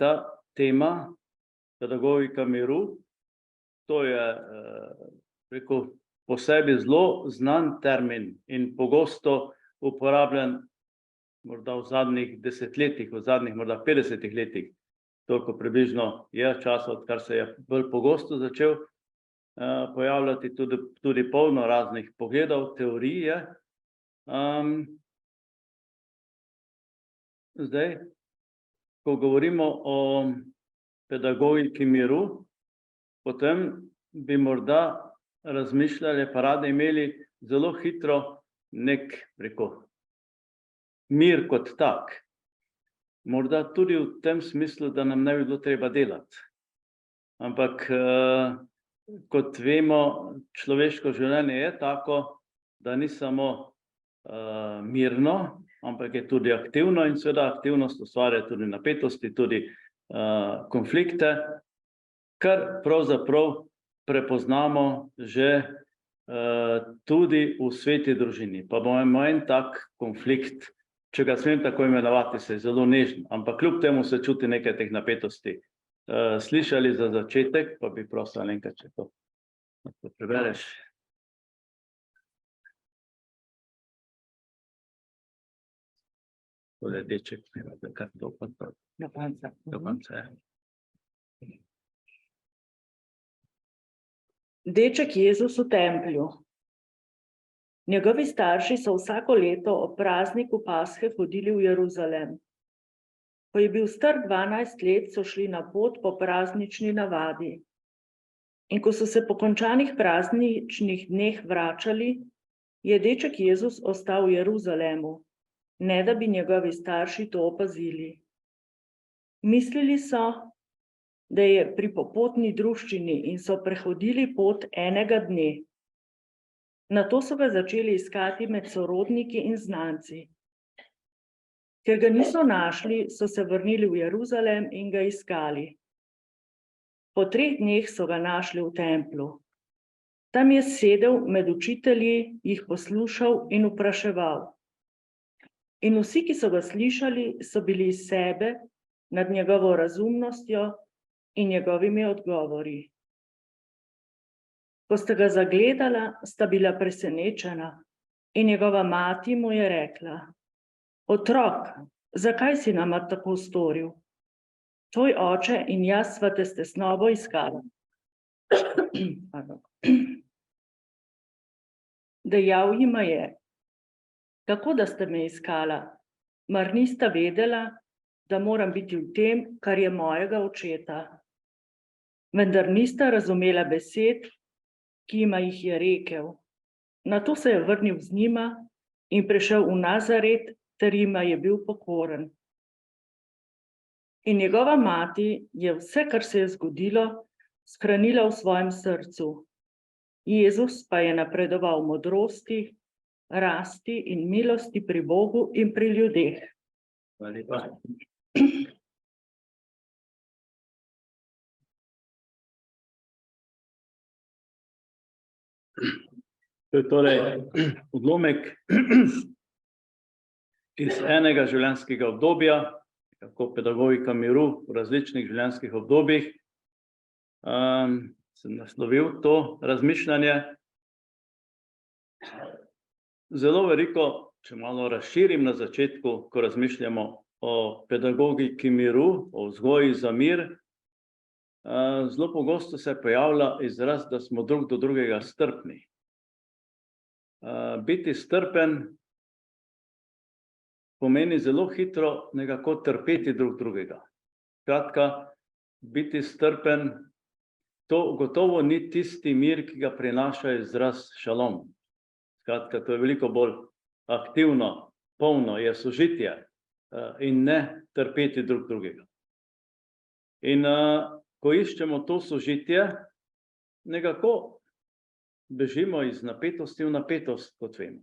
ta tema, pedagogika miru, to je, rekel, po sebi zelo znan termin in pogosto uporabljen morda v zadnjih desetletjih, v zadnjih morda 50 letih, toliko približno je čas, odkar se je bolj pogosto začel pojavljati tudi polno raznih pogledov, teorije. Zdaj, ko govorimo o pedagogiki miru, potem bi morda razmišljali, pa radi imeli zelo hitro nek, rekel, mir kot tak. Morda tudi v tem smislu, da nam ne bi bilo treba delati. Ampak, kot vemo, človeško življenje je tako, da ni samo mirno, ampak je tudi aktivno in seveda aktivnost ustvarja tudi napetosti, tudi konflikte, kar pravzaprav prepoznamo že tudi v sveti družini. Pa bomo en tak konflikt, če ga smem tako imenovati, se je zelo nežen, ampak kljub temu se čuti nekaj teh napetosti. Slišali za začetek, pa bi prosil Alenka, če to prebereš. Tole deček, kar to pa to. Do konca. Do konca, ja. Deček Jezus v templju. Njegovi starši so vsako leto ob prazniku Pashe hodili v Jeruzalem. Ko je bil star 12 let, so šli na pot po praznični navadi. In ko so se po končanih prazničnih dneh vračali, je deček Jezus ostal v Jeruzalemu, ne da bi njegovi starši to opazili. Mislili so, da je pri popotni druščini in so prehodili pot enega dne. Nato so ga začeli iskati med sorodniki in znanci. Ker ga niso našli, so se vrnili v Jeruzalem in ga iskali. Po 3 dneh so ga našli v templu. Tam je sedel med učitelji, jih poslušal in vpraševal. In vsi, ki so ga slišali, so bili iz sebe nad njegovo razumnostjo in njegovimi odgovori. Ko sta ga zagledala, sta bila presenečena in njegova mati mu je rekla: Otrok, zakaj si nama tako storil? Tvoj oče in jaz sva te s tesnobo iskala. Dejal jima je: Kako da ste me iskala? Mar nista vedela, da moram biti v tem, kar je mojega očeta? Vendar nista razumela besed, ki jima jih je rekel. Nato se je vrnil z njima in prišel v Nazaret, ter jima je bil pokoren. In njegova mati je vse, kar se je zgodilo, shranila v svojem srcu. Jezus pa je napredoval v modrosti, rasti in milosti pri Bogu in pri ljudeh. Hvala lepa. To je torej odlomek iz enega življenjskega obdobja, kako pedagogika miru v različnih življenjskih obdobjih. Sem naslovil to razmišljanje. Zelo veliko, če malo razširim na začetku, ko razmišljamo o pedagogiki miru, o vzgoji za mir, zelo pogosto se pojavlja izraz, da smo drug do drugega strpni. Biti strpen pomeni zelo hitro nekako trpeti drug drugega. Skratka, biti strpen, to gotovo ni tisti mir, ki ga prinaša izraz šalom. Skratka, to je veliko bolj aktivno, polno, je sožitje in ne trpeti drug drugega. In ko iščemo to sožitje, nekako bežimo iz napetosti v napetost, kot vemo.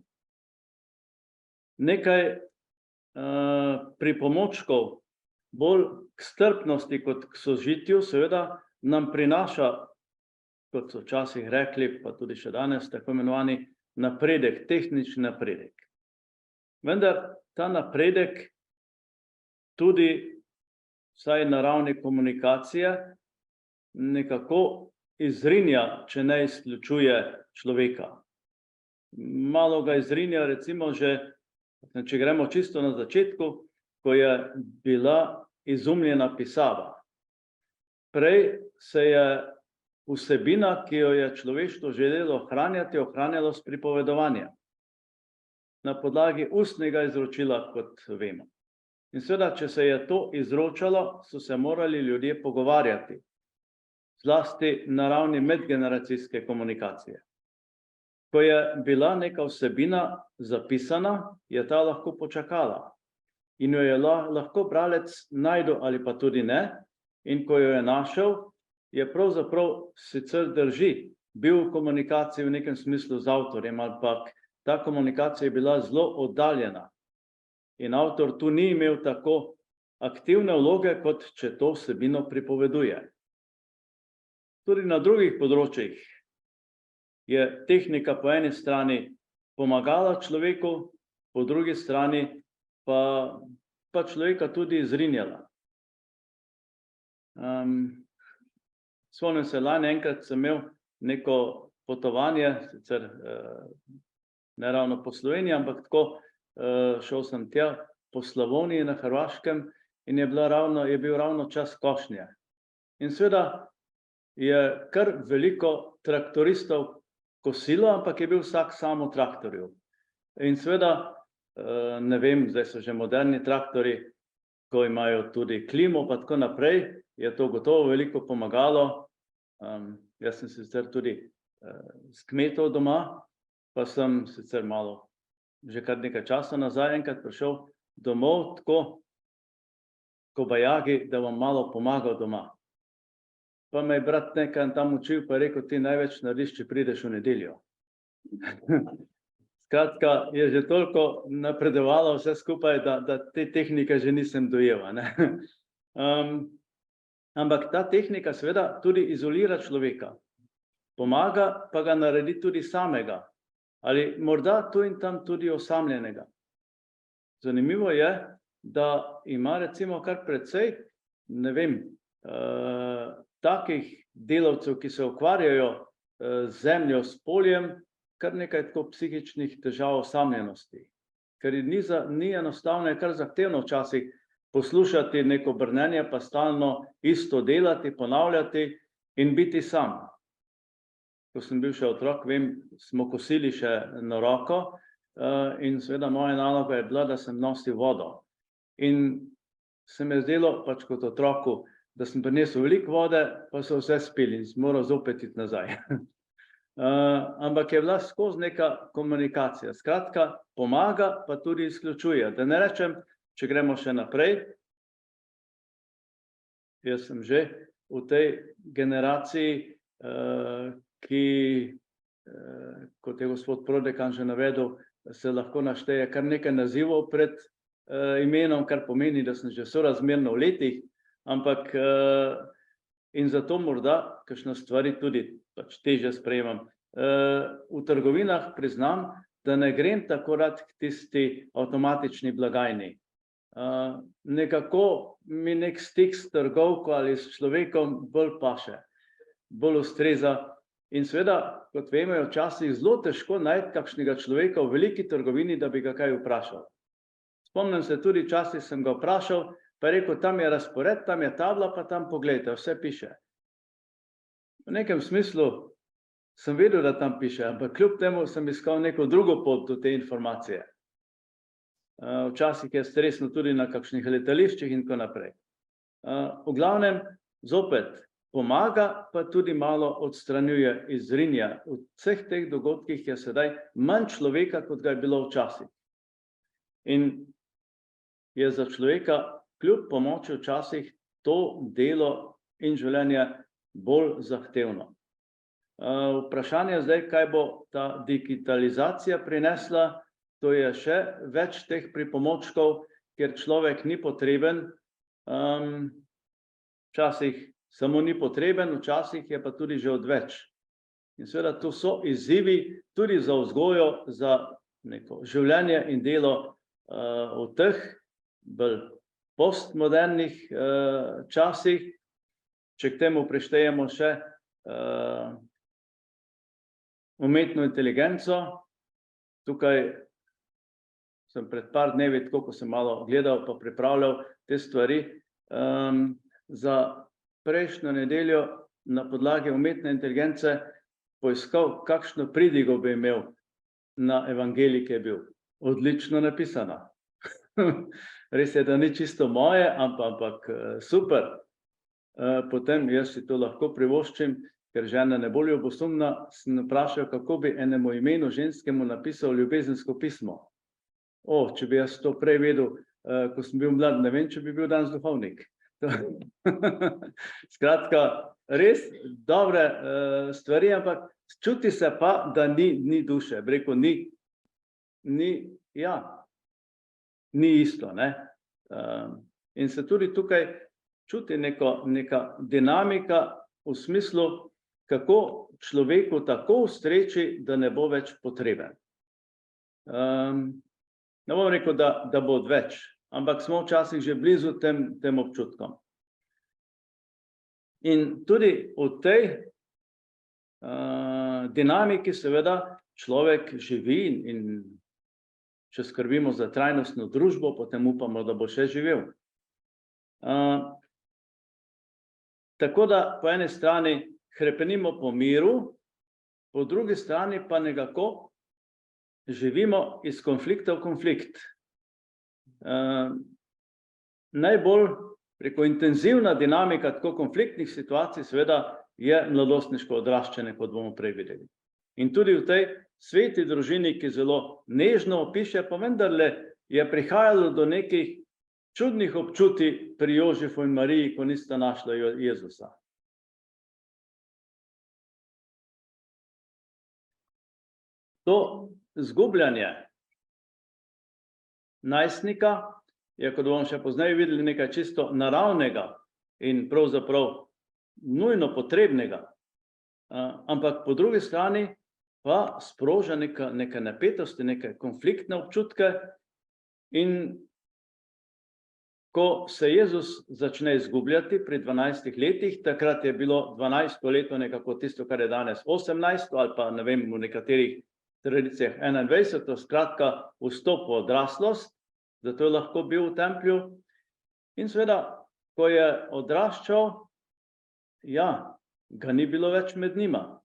Nekaj pripomočkov bolj k strpnosti kot k sožitju seveda nam prinaša, kot so včasih rekli, pa tudi še danes, tako imenovani napredek, tehnični napredek. Vendar ta napredek tudi vsaj na ravni komunikacije, nekako izrinja, če ne izključuje človeka. Malo ga izrinja, recimo že, če gremo čisto na začetku, ko je bila izumljena pisava. Prej se je vsebina, ki jo je človeštvo želelo ohranjati, ohranjalo s pripovedovanjem. Na podlagi ustnega izročila, kot vemo. In seveda, če se je to izročalo, so se morali ljudje pogovarjati, zlasti na ravni medgeneracijske komunikacije. Ko je bila neka vsebina zapisana, je ta lahko počakala in jo je lahko bralec našel ali pa tudi ne, in ko jo je našel, je pravzaprav sicer drži, bil v komunikaciji v nekem smislu z avtorjem, ampak ta komunikacija je bila zelo oddaljena. In avtor tu ni imel tako aktivne vloge, kot če to vsebino pripoveduje. Tudi na drugih področjih je tehnika po eni strani pomagala človeku, po drugi strani pa človeka tudi izrinjala. Spomnim se, lani enkrat sem imel neko potovanje, sicer ne ravno po Sloveniji, ampak tako, šel sem tja po Slavoniji na Hrvaškem in je bil ravno čas košnje. In seveda je kar veliko traktoristov kosilo, ampak je bil vsak sam v traktorju. In seveda, ne vem, zdaj so že moderni traktorji, ko imajo tudi klimo pa tako naprej, je to gotovo veliko pomagalo. Jaz sem sicer tudi s kmetov doma, pa sem sicer malo že kar nekaj časa nazaj enkrat prišel domov, tako kobajagi, da bom malo pomagal doma. Pa me je brat nekaj tam učil, pa je rekel, ti največ narediš, če prideš v nedeljo. Skratka, je že toliko napredovalo vse skupaj, da te tehnike že nisem dojel, ne. Ampak ta tehnika seveda tudi izolira človeka. Pomaga, pa ga naredi tudi samega. Ali morda tu in tam tudi osamljenega. Zanimivo je, da ima recimo kar precej, ne vem, takih delavcev, ki se ukvarjajo z zemljo, s poljem, kar nekaj tako psihičnih težav osamljenosti. Ker ni enostavno, je kar zahtevno včasih poslušati neko brnenje, pa stalno isto delati, ponavljati in biti sam. Ko sem bil še otrok, vem, smo kosili še na roko in seveda moja naloga je bila, da sem nosil vodo. In se mi je zdelo, pač kot otroku, da sem prinesel veliko vode, pa so vse spili in sem moral zopet iti nazaj. Ampak je bila skozi neka komunikacija. Skratka, pomaga, pa tudi izključuje. Da ne rečem, če gremo še naprej, jaz sem že v tej generaciji, kot je gospod Prodekan že navedel, se lahko našteje kar nekaj nazivov pred imenom, kar pomeni, da sem že sorazmerno v letih, ampak in zato morda kakšne stvari tudi pač težje sprejemam. V trgovinah priznam, da ne grem tako rad k tisti avtomatični blagajni. Nekako mi nek stik s trgovko ali s človekom bolj paše, bolj ustreza. In seveda, kot vemo, je včasih zelo težko najti kakšnega človeka v veliki trgovini, da bi ga kaj vprašal. Spomnim se tudi, včasih sem ga vprašal, pa je rekel, tam je razpored, tam je tabla, pa tam poglejte, vse piše. V nekem smislu sem vedel, da tam piše, ampak kljub temu sem iskal neko drugo pot do te informacije. Včasih je stresno tudi na kakšnih letališčih in tako naprej. V glavnem, zopet, pomaga, pa tudi malo odstranjuje, izrinja. V vseh teh dogodkih je sedaj manj človeka, kot ga je bilo včasih. In je za človeka kljub pomoči včasih to delo in življenje bolj zahtevno. Vprašanje zdaj, kaj bo ta digitalizacija prinesla, to je še več teh pripomočkov, kjer človek ni potreben, včasih samo ni potreben, včasih je pa tudi že odveč. In seveda to so izzivi tudi za vzgojo, za neko življenje in delo v teh bolj postmodernih časih, če k temu prištejemo še umetno inteligenco. Tukaj sem pred par dnevi, tako ko sem malo gledal pa pripravljal te stvari, za prejšnjo nedeljo na podlagi umetne inteligence poiskal, kakšno pridigo bi imel na evangelij, ki je bil. Odlično napisana. Res je, da ni čisto moje, ampak super. Potem jaz si to lahko privoščim, ker žena ne bo ljubosumna, sem vprašal, kako bi enemu imenu ženskemu napisal ljubezensko pismo. Če bi jaz to prej vedel, ko sem bil mlad, ne vem, če bi bil danes duhovnik. Skratka, res dobre stvari, ampak čuti se pa, da ni duše. Bi rekel, ni isto, ne. In se tudi tukaj čuti neka dinamika v smislu, kako človeku tako ustreči, da ne bo več potreben. Ne bom rekel, da bo odveč, ampak smo včasih že blizu tem občutkom. In tudi v tej dinamiki seveda človek živi in če skrbimo za trajnostno družbo, potem upamo, da bo še živel. Tako da po eni strani hrepenimo po miru, po drugi strani pa nekako živimo iz konflikta v konflikt. Najbolj intenzivna dinamika tako konfliktnih situacij seveda je mladostniško odraščanje, kot bomo prej videli. In tudi v tej sveti družini, ki zelo nežno opiše, pa vendarle je prihajalo do nekih čudnih občutij pri Jožefu in Mariji, ko nista našla Jezusa. To zgubljanje najstnika je, kot bomo še pozneje videli, nekaj čisto naravnega in pravzaprav nujno potrebnega. Ampak po drugi strani pa sproža neke napetosti, neke konfliktne občutke, in ko se Jezus začne izgubljati pri 12 letih, takrat je bilo 12. leto nekako tisto, kar je danes 18, ali pa ne vem, v nekaterih tradicijah 21, skratka vstop v odraslost, zato je lahko bil v templju. In seveda, ko je odraščal, ga ni bilo več med njima.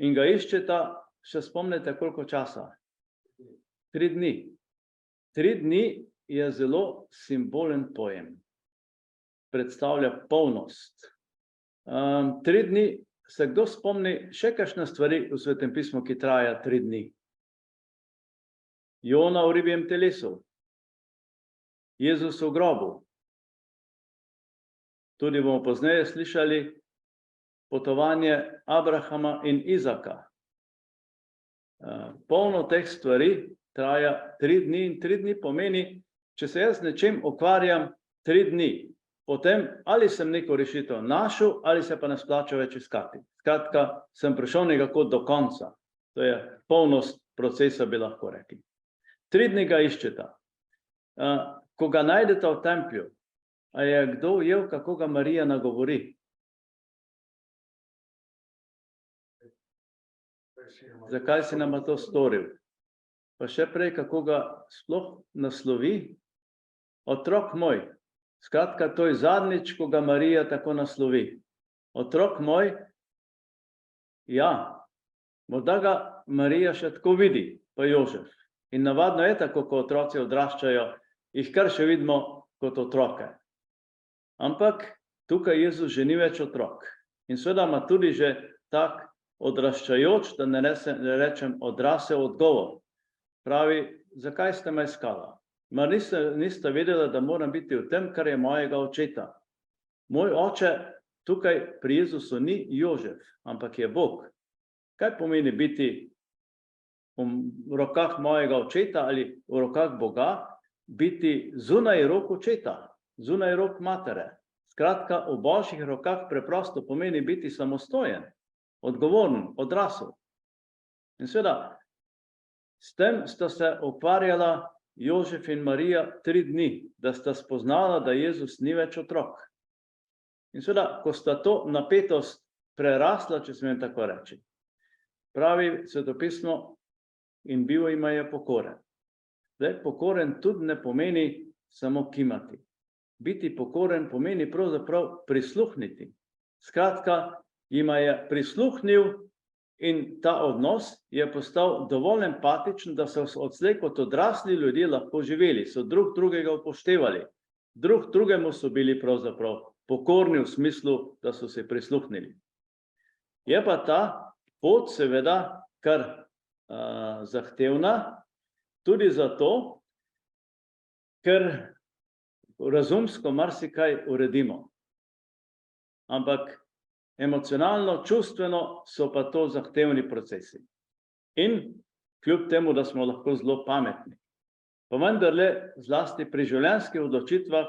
In ga iščeta, še spomnite, koliko časa? 3 dni. 3 dni je zelo simbolen pojem. Predstavlja polnost. 3 dni, se kdo spomni še kakšne stvari v Svetem pismu, ki traja 3 dni? Jona v ribjem telesu. Jezus v grobu. Tudi bomo pozneje slišali potovanje Abrahama in Izaka. Polno teh stvari traja 3 dni in 3 dni pomeni, če se jaz nečem ukvarjam 3 dni, potem ali sem neko rešitev našel, ali se pa ne splača več iskati. Skratka, sem prišel nekako do konca. To je polnost procesa, bi lahko rekli. 3 dni ga iščeta. Ko ga najdeta v templju, a je kdo ujel, kako ga Marija nagovori? Zakaj si nama to storil? Pa še prej, kako ga sploh naslovi? Otrok moj. Skratka, to je zadnjič, ko ga Marija tako naslovi. Otrok moj, morda ga Marija še tako vidi, pa Jožef. In navadno je tako, ko otroci odraščajo, jih kar še vidimo kot otroke. Ampak tukaj Jezus že ni več otrok. In seveda ima tudi že tak odraščajoč, da ne rečem odrasel odgovor. Pravi, zakaj ste me iskala? Mar niste vedela, da moram biti v tem, kar je mojega očeta. Moj oče tukaj pri Jezusu ni Jožef, ampak je Bog. Kaj pomeni biti v rokah mojega očeta ali v rokah Boga? Biti zunaj rok očeta, zunaj rok matere. Skratka, v Božjih rokah preprosto pomeni biti samostojen, odgovoren, odrasel. In seveda, s tem sta se ukvarjala Jožef in Marija 3 dni, da sta spoznala, da Jezus ni več otrok. In seveda, ko sta to napetost prerasla, če smem tako reči, pravi svetopismo, in bil jima je pokoren. Zdaj, pokoren tudi ne pomeni samo kimati. Biti pokoren pomeni pravzaprav prisluhniti. Skratka, jima je prisluhnil in ta odnos je postal dovolj empatičen, da so odslej kot odrasli ljudje lahko živeli, so drug drugega upoštevali, drug drugemu so bili pravzaprav pokorni v smislu, da so se prisluhnili. Je pa ta pot seveda kar zahtevna, tudi zato, ker razumsko marsikaj uredimo. Ampak emocionalno, čustveno so pa to zahtevni procesi. In kljub temu, da smo lahko zelo pametni, pa vendarle zlasti pri življenjskih odločitvah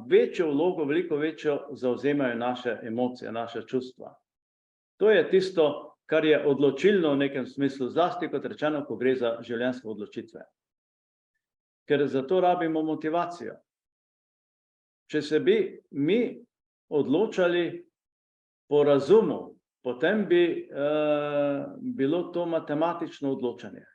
večjo vlogo, veliko večjo zavzemajo naše emocije, naše čustva. To je tisto, kar je odločilno v nekem smislu, zlasti kot rečeno, ko gre za življenjske odločitve. Ker zato rabimo motivacijo. Če se bi mi odločali po razumu, potem bi bilo to matematično odločanje.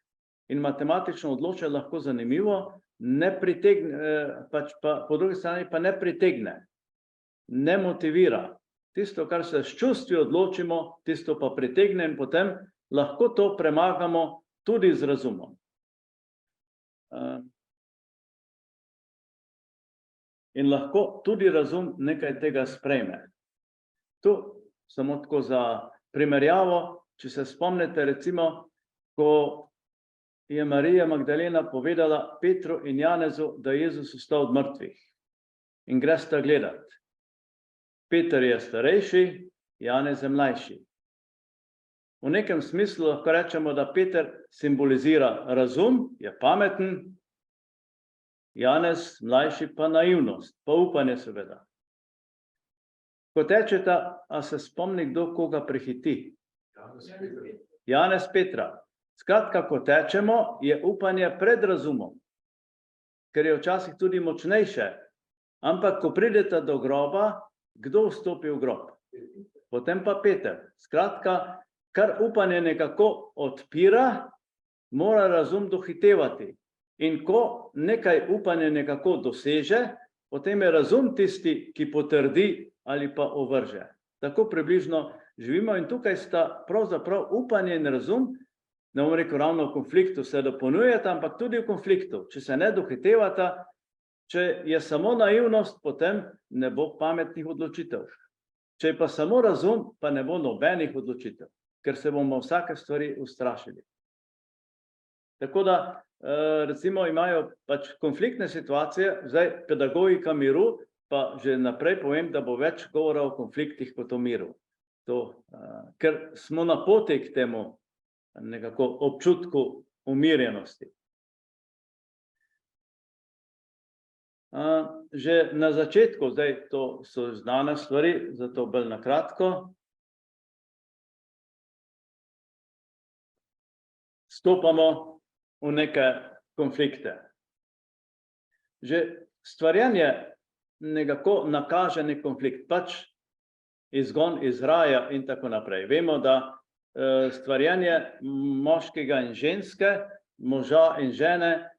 In matematično odločanje lahko zanimivo, ne pritegne, po drugi strani pa ne pritegne, ne motivira. Tisto, kar se s čustvi odločimo, tisto pa pritegne in potem lahko to premagamo tudi z razumom. In lahko tudi razum nekaj tega sprejme. Tu samo tako za primerjavo, če se spomnite recimo, ko je Marija Magdalena povedala Petru in Janezu, da je Jezus vstal od mrtvih in gresta gledat. Peter je starejši, Janez je mlajši. V nekem smislu lahko rečemo, da Peter simbolizira razum, je pameten, Janez mlajši pa naivnost, pa upanje seveda. Ko tečeta, a se spomni kdo koga prehiti? Janez Petra. Skratka, ko tečemo, je upanje pred razumom, ker je včasih tudi močnejše. Ampak, ko prideta do groba, kdo vstopi v grob? Potem pa Peter. Skratka, kar upanje nekako odpira, mora razum dohitevati. In ko nekaj upanje nekako doseže, potem je razum tisti, ki potrdi ali pa ovrže. Tako približno živimo in tukaj sta pravzaprav upanje in razum, ne bom rekel ravno v konfliktu, se dopolnjujeta, ampak tudi v konfliktu. Če se ne dohitevata, če je samo naivnost, potem ne bo pametnih odločitev. Če je pa samo razum, pa ne bo nobenih odločitev, ker se bomo vsake stvari ustrašili. Tako da, recimo, imajo pač konfliktne situacije, zdaj pedagogika miru, pa že naprej povem, da bo več govora o konfliktih kot o miru. Ker smo na poti k temu nekako občutku umirjenosti. Že na začetku, zdaj to so znane stvari, zato bolj na kratko, stopamo v neke konflikte. Že stvarjenje nekako nakaže nek konflikt, pač izgon iz raja in tako naprej. Vemo, da stvarjenje moškega in ženske, moža in žene,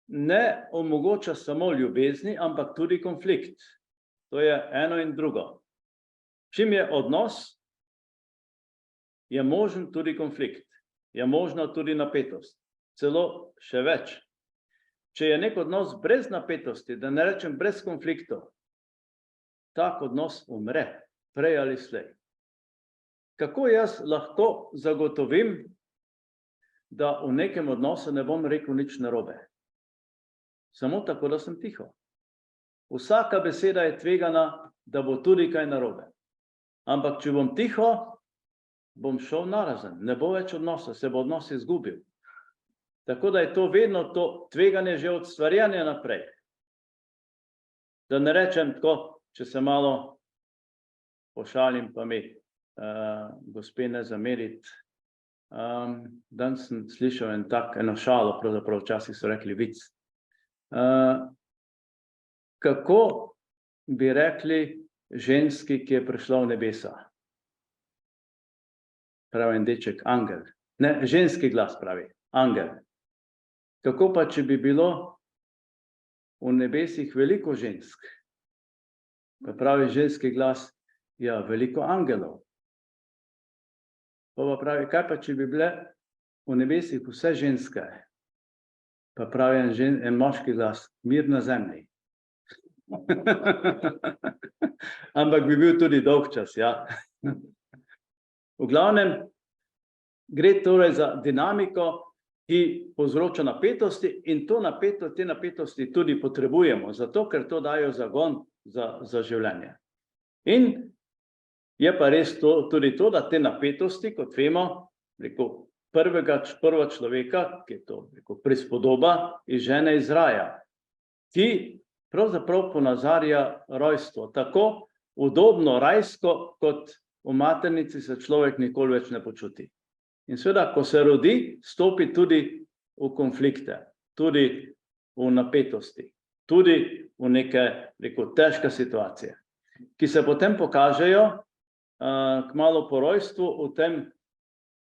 ne omogoča samo ljubezni, ampak tudi konflikt. To je eno in drugo. Čim je odnos, je možen tudi konflikt, je možna tudi napetost. Celo še več. Če je nek odnos brez napetosti, da ne rečem brez konfliktov, tak odnos umre, prej ali slej. Kako jaz lahko zagotovim, da v nekem odnosu ne bom rekel nič narobe? Samo tako, da sem tiho. Vsaka beseda je tvegana, da bo tudi kaj narobe. Ampak če bom tiho, bom šel narazen, ne bo več odnosa, se bo odnos izgubil. Tako da je to vedno to tveganje že od stvarjanja naprej. Da ne rečem tako, če se malo pošalim, pa mi gospe ne zameriti. Danes sem slišal eno šalo, pravzaprav včasih so rekli vic. Kako bi rekli ženski, ki je prišla v nebesa? Pravi en deček, angel. Ne, ženski glas pravi, angel. Kako pa, če bi bilo v nebesih veliko žensk? Pa pravi ženski glas, ja, veliko angelov. Pa pravi, kaj pa, če bi bile v nebesih vse ženske? Pa pravi en moški glas, mir na zemlji. Ampak bi bil tudi dolg čas, ja. V glavnem, gre torej za dinamiko, ki povzroča napetosti in te napetosti tudi potrebujemo, zato ker to dajo zagon za življenje. In je pa res tudi to, da te napetosti, kot vemo, prva človeka, ki je to prispodoba iz žene iz raja, ki pravzaprav ponazarja rojstvo, tako udobno rajsko, kot v maternici se človek nikoli več ne počuti. In seveda, ko se rodi, stopi tudi v konflikte, tudi v napetosti, tudi v neke, težke situacije, ki se potem pokažejo kmalu po rojstvu v tem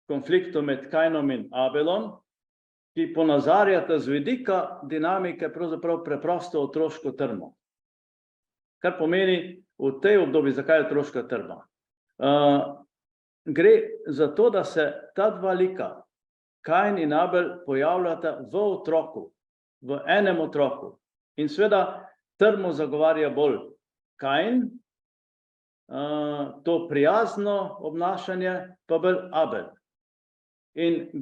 konfliktu med Kainom in Abelom, ki ponazarjata z vidika dinamike pravzaprav preprosto otroško trmo. Kar pomeni v tej obdobju, zakaj je otroška trma? Gre za to, da se ta dva lika, Kain in Abel, pojavljata v otroku, v enem otroku. In seveda trmo zagovarja bolj Kain, to prijazno obnašanje pa bolj Abel. In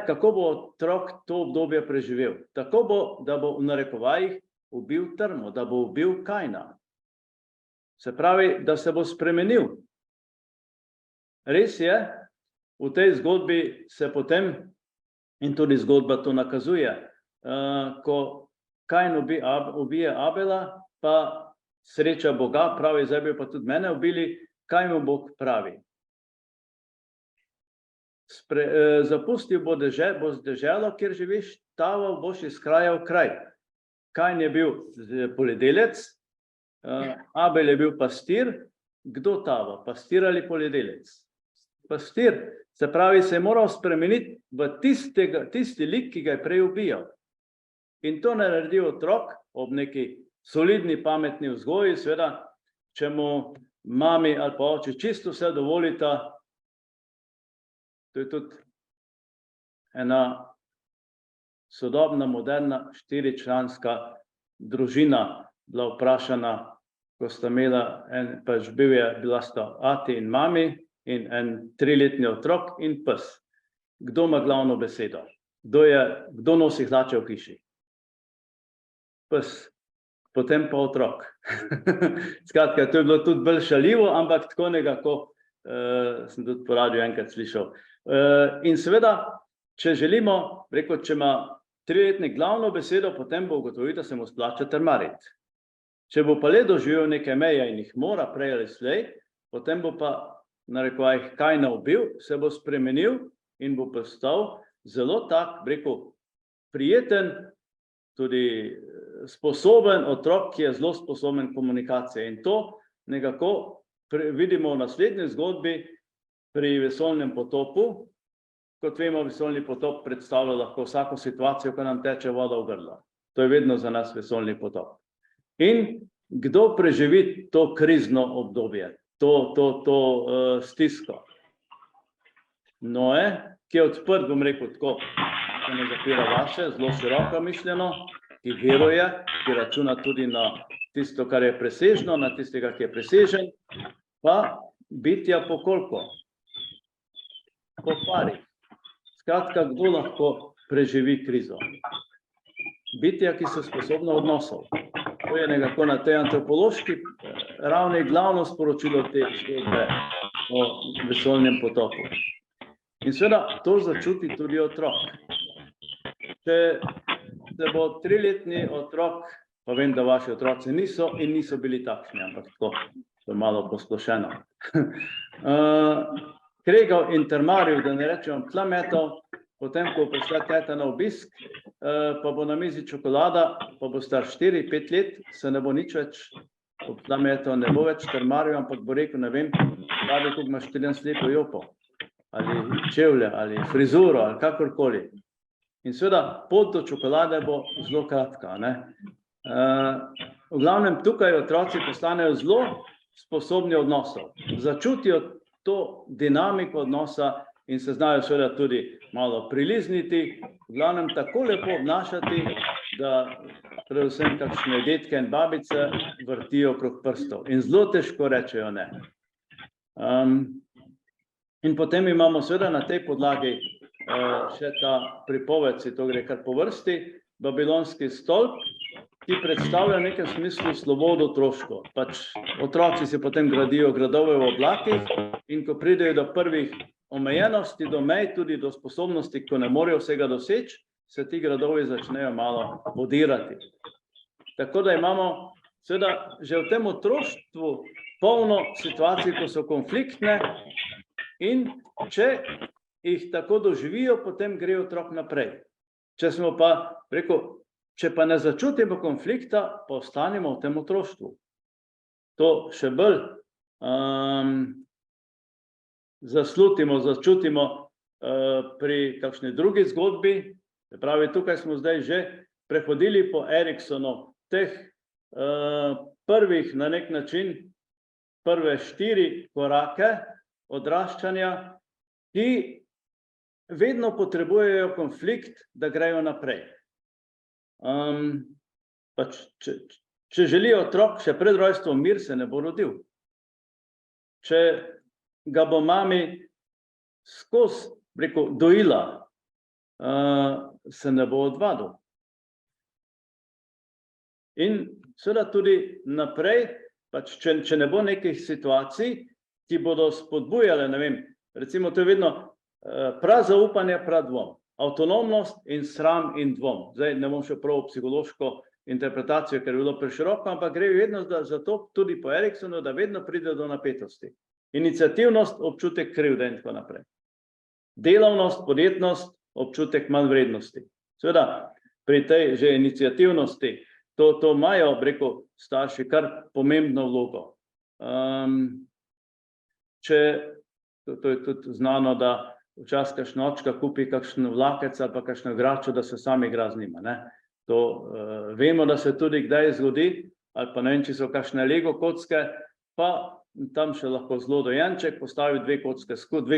kako bo otrok to obdobje preživel? Tako bo, da bo v narekovajih ubil trmo, da bo ubil Kaina. Se pravi, da se bo spremenil. Res je, v tej zgodbi se potem, in tudi zgodba to nakazuje, ko Kain ubije Abela, pa sreča Boga, pravi, zdaj bi pa tudi mene ubili, kaj mu Bog pravi? Zapustil boš deželo, kjer živiš, taval boš iz kraja v kraj. Kain je bil poljedelec, Abel je bil pastir. Kdo tava, pastir ali poljedelec? Pastir, se pravi, se je moral spremeniti v tisti lik, ki ga je prej ubijal. In to naredi otrok ob neki solidni, pametni vzgoji, seveda, če mu mami ali pa oči čisto vse dovolita. To je tudi ena sodobna, moderna, 4-članska družina bila vprašana, ko sta imela, bila sta ati in mami in en 3-letni otrok in pes. Kdo ima glavno besedo? Kdo nosi hlače v hiši? Pes. Potem pa otrok. Skratka, to je bilo tudi bolj šaljivo, ampak tako nekako sem tudi po radiju enkrat slišal. In seveda, če želimo, če ima 3-letnik glavno besedo, potem bo ugotovil, da se mu splača trmariti. Če bo pa le doživel neke meje in jih mora prej ali slej, potem bo pa narekovajih Kaina ubil, se bo spremenil in bo postal zelo tak, prijeten, tudi sposoben otrok, ki je zelo sposoben komunikacije. In to nekako vidimo v naslednji zgodbi pri vesoljnem potopu. Kot vemo, vesoljni potop predstavlja lahko vsako situacijo, ko nam teče voda v grlo. To je vedno za nas vesoljni potop. In kdo preživi to krizno obdobje, to stisko? Noe, ki je odprt, bom rekel tako, ki ne zapira vaše, zelo široko mišljeno, ki veruje, ki računa tudi na tisto, kar je presežno, na tistega, ki je presežen, pa bitja po koliko? Po pari. Skratka, kdo lahko preživi krizo? Bitja, ki so sposobna odnosov. To je nekako na tej antropološki ravni glavno sporočilo te zgodbe o vesoljnem potopu. In seveda to začuti tudi otrok. Če se bo 3-letni otrok, pa vem, da vaši otroci niso in niso bili takšni, ampak tako, to je malo posplošeno, kregal in trmaril, da ne rečem tlametov, potem, ko bo prišla teta na obisk, pa bo na mizi čokolada, pa bo star 4-5 let, se ne bo nič več, tam je to, ne bo več trmaril, ampak bo rekel, ne vem, babi, kako imaš 14 lepo jopo, ali čevlje, ali frizuro, ali kakorkoli. In seveda, pot do čokolade bo zelo kratka, ne. V glavnem, tukaj otroci postanejo zelo sposobni odnosov, začutijo to dinamiko odnosa in se znajo seveda tudi malo prilizniti, v glavnem tako lepo obnašati, da predvsem kakšne dedke in babice vrtijo okrog prstov in zelo težko rečejo ne. In potem imamo seveda na tej podlagi še ta pripoved, si to gre kar po vrsti, Babilonski stolp, ki predstavlja v nekem smislu slobodo otroško. Pač otroci si potem gradijo gradove v oblakih in ko pridejo do prvih omejenosti, do mej, tudi do sposobnosti, ko ne morejo vsega doseči, se ti gradovi začnejo malo podirati. Tako da imamo seveda že v tem otroštvu polno situacij, ko so konfliktne in če jih tako doživijo, potem gre otrok naprej. Če pa ne začutimo konflikta, pa ostanemo v tem otroštvu. To še bolj začutimo pri kakšni drugi zgodbi. Se pravi, tukaj smo zdaj že prehodili po Eriksonu teh prvih, na nek način, prve 4 korake odraščanja, ki vedno potrebujejo konflikt, da grejo naprej. Če želi otrok še pred rojstvom mir, se ne bo rodil. Če ga bo mami skozi, dojila, se ne bo odvadil. In seveda tudi naprej, če ne bo nekih situacij, ki bodo spodbujale, ne vem, recimo to je vedno prazaupanje, pradvom, avtonomnost in sram in dvom. Zdaj ne bom še prav psihološko interpretacijo, ker je bilo preširoko, ampak gre vedno za to tudi po Eriksonu, da vedno pride do napetosti. Iniciativnost, občutek krivde in tako naprej. Delavnost, podjetnost, občutek manjvrednosti. Seveda, pri tej že iniciativnosti, to imajo, starši kar pomembno vlogo. To je tudi znano, da včasih kakšna očka kupi kakšen vlakec ali pa kakšno igračo, da se sam igra z njima, ne. To vemo, da se tudi kdaj zgodi, ali pa ne vem, če so kakšne Lego kocke, pa tam še lahko zelo dojenček postavi 2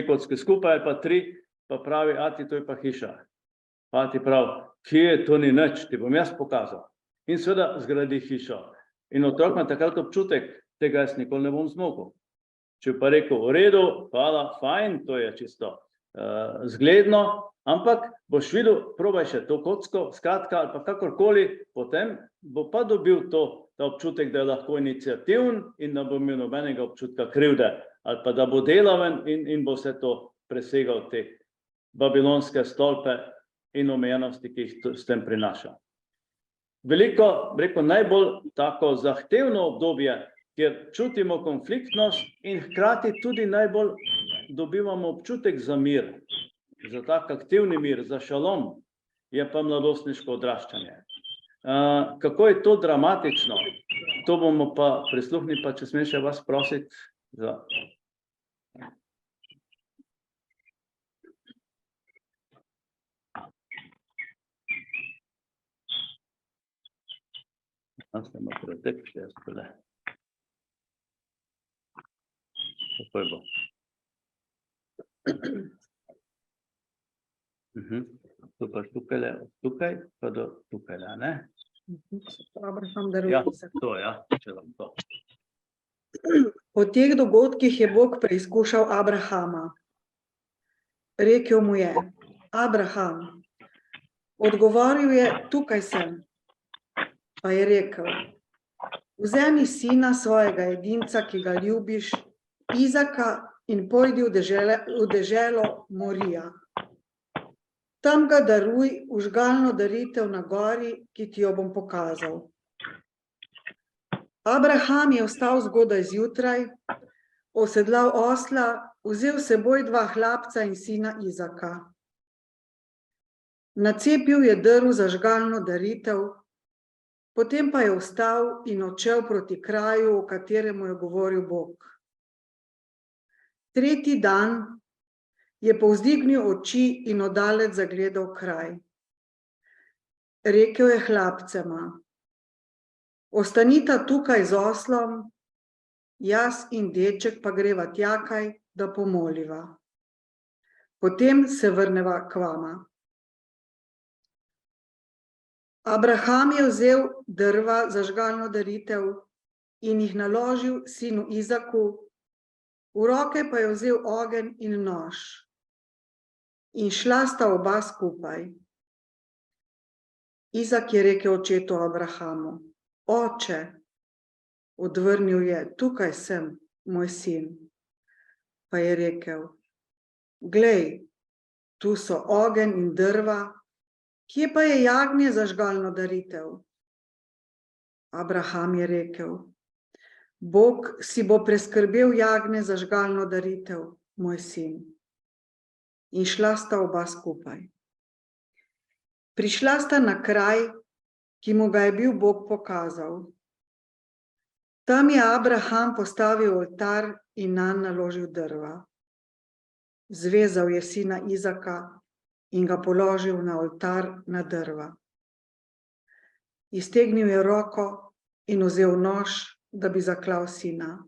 kocke skupaj, ali pa 3, pa pravi, ati, to je pa hiša. Pa ti pravi, kje je, to ni nič, ti bom jaz pokazal. In seveda zgradi hišo. In otrok ima takrat občutek, tega jaz nikoli ne bom zmogel. Če pa rekel, v redu, hvala, fajn, to je čisto zgledno, ampak boš videl, probaj še to kocko, skratka, ali pa kakorkoli, potem bo pa dobil ta občutek, da je lahko iniciativen in da bo imel nobenega občutka krivde, ali pa da bo delaven in bo vse to presegal te babilonske stolpe in omejenosti, ki jih s tem prinaša. Veliko, najbolj tako zahtevno obdobje, kjer čutimo konfliktnost in hkrati tudi najbolj dobivamo občutek za mir, za tak aktivni mir, za šalom, je pa mladostniško odraščanje. Kako je to dramatično, to bomo pa prisluhnili, pa če smem še vas prositi za... Takoj bo. Tukaj, pa do tukaj, ne? Abraham daruje. Ja, to, ja, če vam to. Po teh dogodkih je Bog preizkušal Abrahama. Rekel mu je, Abraham, odgovoril je, tukaj sem. Pa je rekel, vzemi sina svojega edinca, ki ga ljubiš, Izaka, in pojdi v deželo Morija. Tam ga daruj v žgalno daritev na gori, ki ti jo bom pokazal. Abraham je vstal zgodaj zjutraj, osedlal osla, vzel s seboj 2 hlapca in sina Izaka. Nacepil je drv za žgalno daritev, potem pa je vstal in odšel proti kraju, o katerem je govoril Bog. Tretji dan je povzdignil oči in oddaleč zagledal kraj. Rekel je hlapcema: ostanita tukaj z oslom, jaz in deček pa greva tjakaj, da pomoliva. Potem se vrneva k vama. Abraham je vzel drva za žgalno daritev in jih naložil sinu Izaku, v roke pa je vzel ogenj in nož. In šla sta oba skupaj. Izak je rekel očetu Abrahamu: oče, odvrnil je: tukaj sem, moj sin. Pa je rekel: glej, tu so ogenj in drva, kje pa je jagnje za žgalno daritev? Abraham je rekel: Bog si bo preskrbel jagnje za žgalno daritev, moj sin. In šla sta oba skupaj. Prišla sta na kraj, ki mu ga je bil Bog pokazal. Tam je Abraham postavil oltar in nanj naložil drva. Zvezal je sina Izaka in ga položil na oltar na drva. Iztegnil je roko in vzel nož, da bi zaklal sina.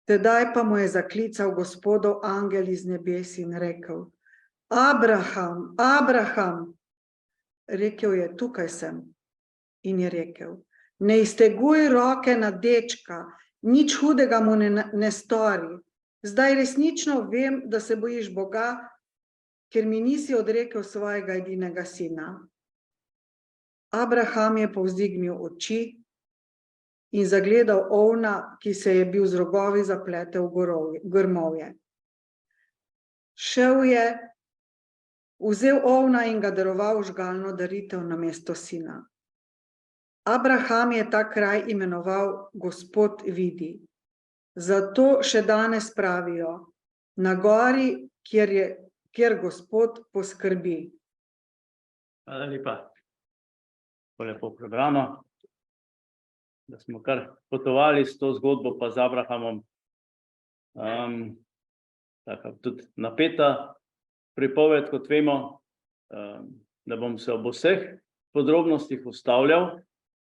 Tedaj pa mu je zaklical Gospodov angel iz nebes in rekel: Abraham, Abraham! Rekel je: tukaj sem. In je rekel: ne izteguj roke na dečka, nič hudega mu ne stori. Zdaj resnično vem, da se bojiš Boga, ker mi nisi odrekel svojega edinega sina. Abraham je povzdignil oči in zagledal ovna, ki se je bil z rogovi zapletel v grmovje. Šel je, vzel ovna in ga daroval v žgalno daritev namesto sina. Abraham je ta kraj imenoval Gospod vidi. Zato še danes pravijo: na gori, kjer Gospod poskrbi. Hvala lepa. To lepo prebrano, da smo kar potovali s to zgodbo pa z Abrahamom. Taka tudi napeta pripoved, kot vemo, da bom se ob vseh podrobnostih ustavljal,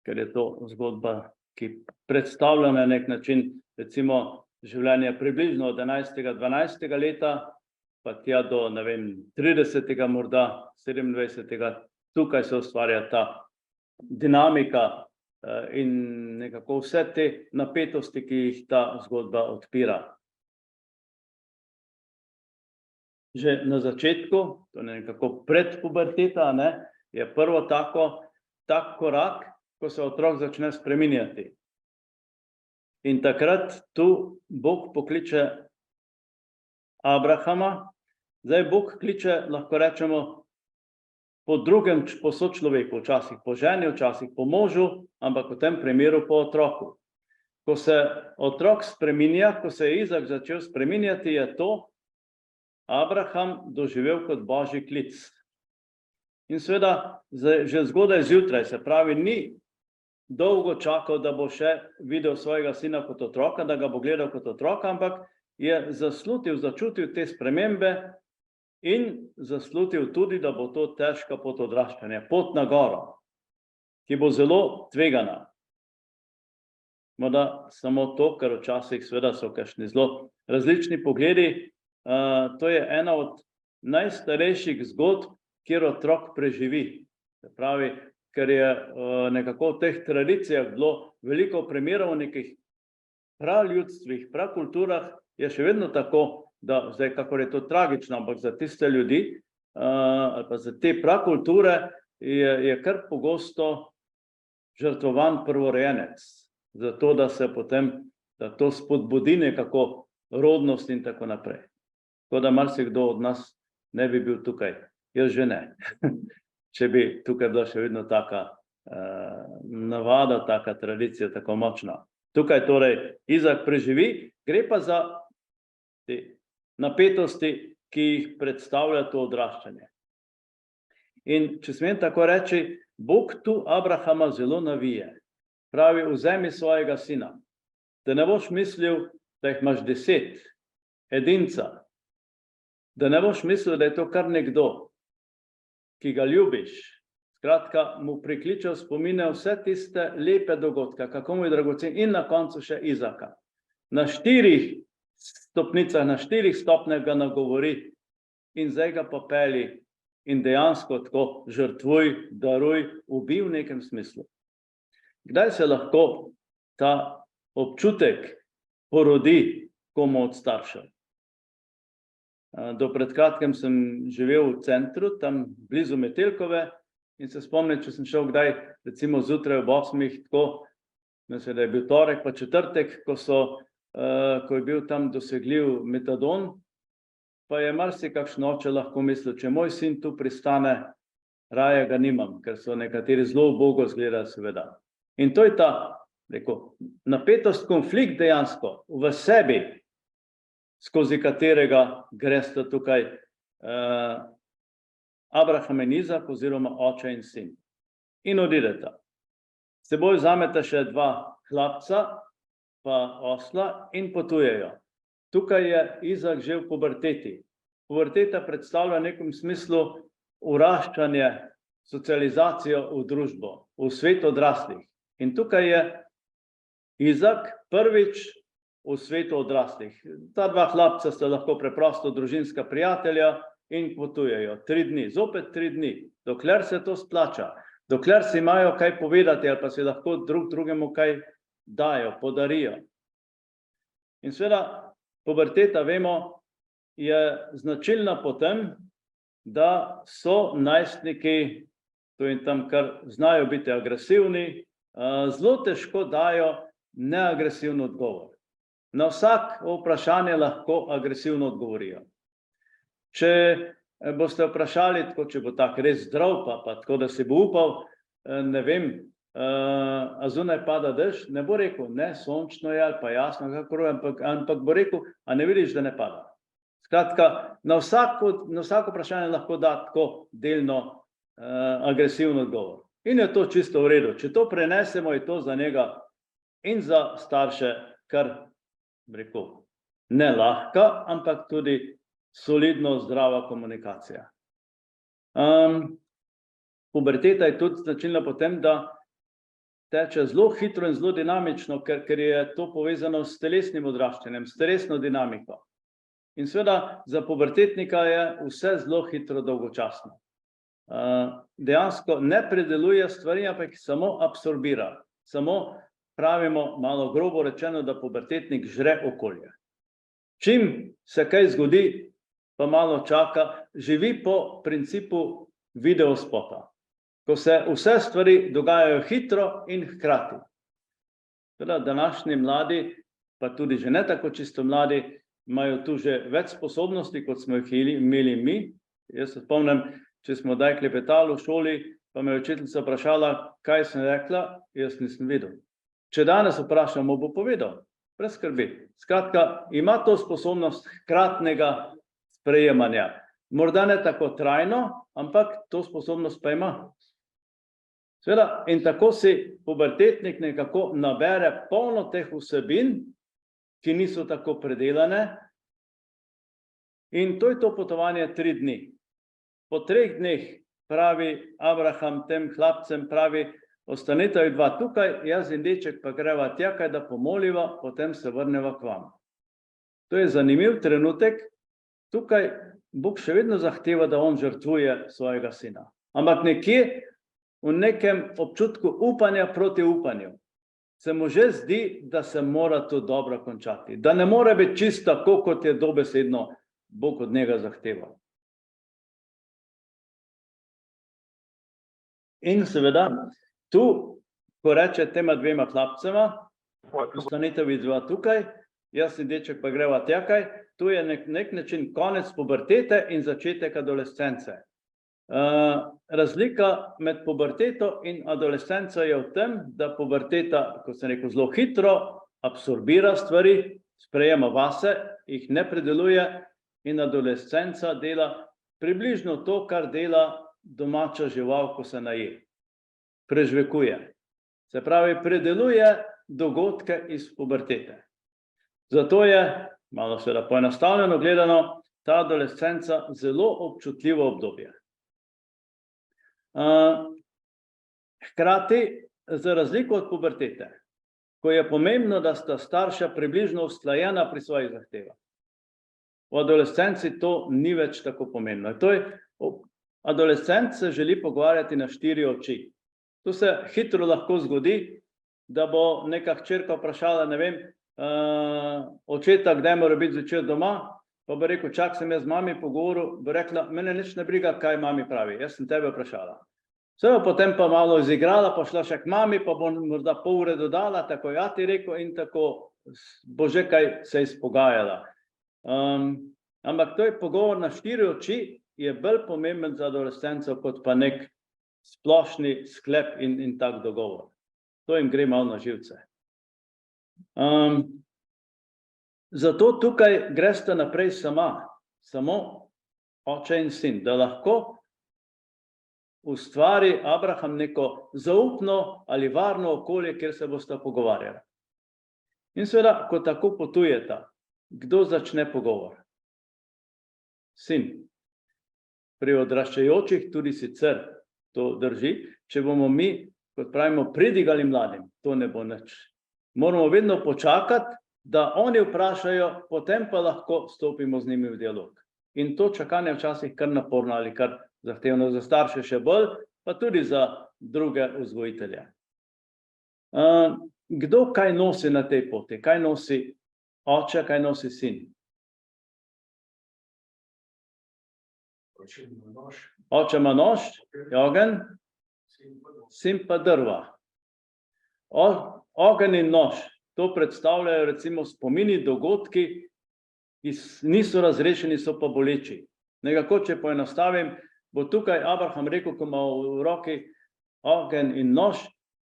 ker je to zgodba, ki predstavlja na nek način recimo življenje približno od 11. 12. leta, pa tja do, ne vem, 30. morda 27. Tukaj se ustvarja ta dinamika in nekako vse te napetosti, ki jih ta zgodba odpira. Že na začetku, to je nekako predpuberteta, je prvo tak korak, ko se otrok začne spreminjati. In takrat tu Bog pokliče Abrahama. Zdaj Bog kliče, lahko rečemo, po drugem, po sočloveku, včasih po ženi, včasih po možu, ampak v tem primeru po otroku. Ko se otrok spreminja, ko se je Izak začel spreminjati, je to Abraham doživel kot božji klic. In seveda že zgodaj zjutraj, se pravi, ni dolgo čakal, da bo še videl svojega sina kot otroka, da ga bo gledal kot otroka, ampak je začutil te spremembe in zaslutil tudi, da bo to težka pot odraščanja, pot na goro, ki bo zelo tvegana. Morda samo to, ker včasih seveda so kakšni zelo različni pogledi. To je ena od najstarejših zgodb, kjer otrok preživi. Se pravi, ker je nekako v teh tradicijah bilo veliko primerov v nekih praljudstvih, prakulturah, je še vedno tako, da zdaj, kakor je to tragično, ampak za tiste ljudi ali pa za te prakulture je kar pogosto žrtvovan prvorojenec, zato da se potem, da to spodbudi nekako rodnost in tako naprej. Tako da marsikdo od nas ne bi bil tukaj, jaz že ne, če bi tukaj bila še vedno taka navada, taka tradicija, tako močna. Tukaj torej Izak preživi, gre pa za te napetosti, ki jih predstavlja to odraščanje. In če smem tako reči, Bog tu Abrahama zelo navije. Pravi, vzemi svojega sina, da ne boš mislil, da jih imaš 10, edinca, da ne boš mislil, da je to kar nekdo, ki ga ljubiš. Skratka, mu prikliče v spomine vse tiste lepe dogodke, kako mu je dragocen, in na koncu še Izaka. Na 4 stopnicah, na 4 stopnjah ga nagovori in zdaj ga pa peli in dejansko tako žrtvuj, daruj, ubij v nekem smislu. Kdaj se lahko ta občutek porodi komu od staršev? Do pred kratkim sem živel v centru, tam blizu Metelkove, in se spomnim, če sem šel kdaj, recimo zjutraj ob 8, tako, mislim, da je bil torek pa četrtek, ko je bil tam dosegljiv metadon, pa je marsikakšen oče lahko mislil, če moj sin tu pristane, raje ga nimam, ker so nekateri zelo ubogo izgledajo, seveda. In to je ta, rekel, napetost, konflikt dejansko v sebi, skozi katerega gresta tukaj Abraham in Izak oziroma oče in sin. In odideta. S seboj vzameta še 2 hlapca, pa osla in potujejo. Tukaj je Izak že v puberteti. Puberteta predstavlja v nekem smislu uraščanje, socializacijo v družbo, v svet odraslih. In tukaj je Izak prvič v svetu odraslih. Ta 2 hlapca sta lahko preprosto družinska prijatelja in potujejo 3 dni, zopet 3 dni, dokler se to splača, dokler si imajo kaj povedati ali pa si lahko drug drugemu kaj dajo, podarijo. In seveda, puberteta, vemo, je značilna po tem, da so najstniki, tu in tam kar znajo biti agresivni, zelo težko dajo neagresiven odgovor. Na vsako vprašanje lahko agresivno odgovorijo. Če boste vprašali, tako, če bo tak res zdrav, pa tako, da si bo upal, ne vem, a zunaj pada dež, ne bo rekel, ne, sončno je ali pa jasno, ampak bo rekel, a ne vidiš, da ne pada. Skratka, na vsako vprašanje lahko da tako delno agresiven odgovor. In je to čisto v redu. Če to prenesemo, je to za njega in za starše kar, rekel, ne lahka, ampak tudi solidno zdrava komunikacija. Puberteta je tudi značilna po tem, da teče zelo hitro in zelo dinamično, ker je to povezano s telesnim odraščanjem, s telesno dinamiko. In seveda za pubertetnika je vse zelo hitro dolgočasno. Dejansko ne predeluje stvari, ampak samo absorbira. Samo pravimo, malo grobo rečeno, da pubertetnik žre okolje. Čim se kaj zgodi, pa malo čaka, živi po principu videospota, ko se vse stvari dogajajo hitro in hkrati. Teda današnji mladi, pa tudi že ne tako čisto mladi, imajo tu že več sposobnosti, kot smo jih imeli mi. Jaz se spomnim, če smo daj klepetali v šoli, pa me je učiteljica vprašala, kaj sem rekla, jaz nisem videl. Če danes vprašamo, bo povedal, brez skrbi. Skratka, ima to sposobnost hkratnega sprejemanja. Morda ne tako trajno, ampak to sposobnost pa ima. Seveda, in tako si pubertetnik nekako nabere polno teh vsebin, ki niso tako predelane. In to je to potovanje 3 dni. Po 3 dneh pravi Abraham tem hlapcem, pravi, ostanite 2 tukaj, jaz in deček pa greva tja, kaj da pomoliva, potem se vrneva k vam. To je zanimiv trenutek. Tukaj Bog še vedno zahteva, da on žrtvuje svojega sina. Ampak nekje v nekem občutku upanja proti upanju se mu že zdi, da se mora to dobro končati. Da ne more biti čisto tako, kot je dobesedno Bog od njega zahteval. In seveda, tu, ko reče tema 2 hlapcema, ostanite 2 tukaj, jaz in deček pa greva tjakaj, tu je nek način konec pubertete in začetek adolescence. Razlika med puberteto in adolescenco je v tem, da puberteta, kot sem rekel, zelo hitro absorbira stvari, sprejema vase, jih ne predeluje, in adolescenca dela približno to, kar dela domača žival, ko se naje. Prežvekuje. Se pravi, predeluje dogodke iz pubertete. Zato je, malo seveda poenostavljeno gledano, ta adolescenca zelo občutljivo obdobje. Hkrati, za razliko od pubertete, ko je pomembno, da sta starša približno usklajena pri svojih zahtevah, v adolescenci to ni več tako pomembno. Adolescent se želi pogovarjati na 4 oči. To se hitro lahko zgodi, da bo neka hčerka vprašala, ne vem, očeta, kdaj mora biti zvečer doma, pa bo rekel, čak sem jaz z mami pogovoril, bo rekla, mene nič ne briga, kaj mami pravi, jaz sem tebe vprašala. Potem pa malo izigrala, pa šla še k mami, pa bo morda pol ure dodala, tako ja ti rekel in tako bo že kaj se izpogajala. Ampak to je pogovor na 4 oči, je bolj pomemben za adolescencev, kot pa nek splošni sklep in tak dogovor. To jim gre malo na živce. Zato tukaj gresta naprej samo oče in sin, da lahko ustvari Abraham neko zaupno ali varno okolje, kjer se bosta pogovarjala. In seveda, ko tako potujeta, kdo začne pogovor? Sin. Pri odraščajočih tudi sicer to drži, če bomo mi, kot pravimo, pridigali mladim, to ne bo nič. Moramo vedno počakati, da oni vprašajo, potem pa lahko stopimo z njimi v dialog. In to čakanje včasih kar naporno ali kar zahtevno za starše še bolj, pa tudi za druge vzgojitelje. Kdo kaj nosi na tej poti? Kaj nosi oče, kaj nosi sin? Oče ima nož, ogenj, sin pa drva. Ogenj in nož, to predstavljajo recimo spomini, dogodki, ki niso razrešeni, so pa boleči. Nekako, če poenostavim, bo tukaj Abraham rekel, ko ima v roki ogenj in nož,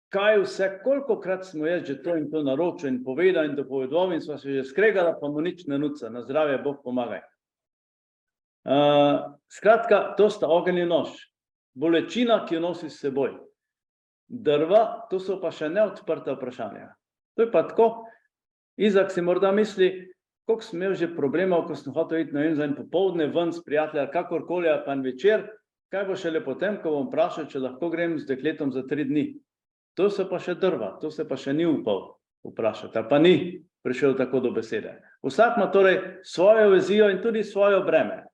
kaj vse, kolikokrat smo jaz že to in to naročil in povedal in dopovedoval in sva se že skregala, pa mu nič ne nuca, na zdravje, Bog pomagaj. Skratka, to sta ogenj in nož, bolečina, ki jo nosi s seboj. Drva, to so pa še neodprta vprašanja. To je pa tako, Izak si morda misli, koliko sem imel že problemov, ko sem hotel iti za en popoldne ven s prijatelja, kakorkoli, pa en večer, kaj bo šele potem, ko bom vprašal, če lahko grem z dekletom za 3 dni. To so pa še drva, to se pa še ni upal vprašati, pa ni prišel tako do besede. Vsak ima torej svojo vizijo in tudi svojo breme.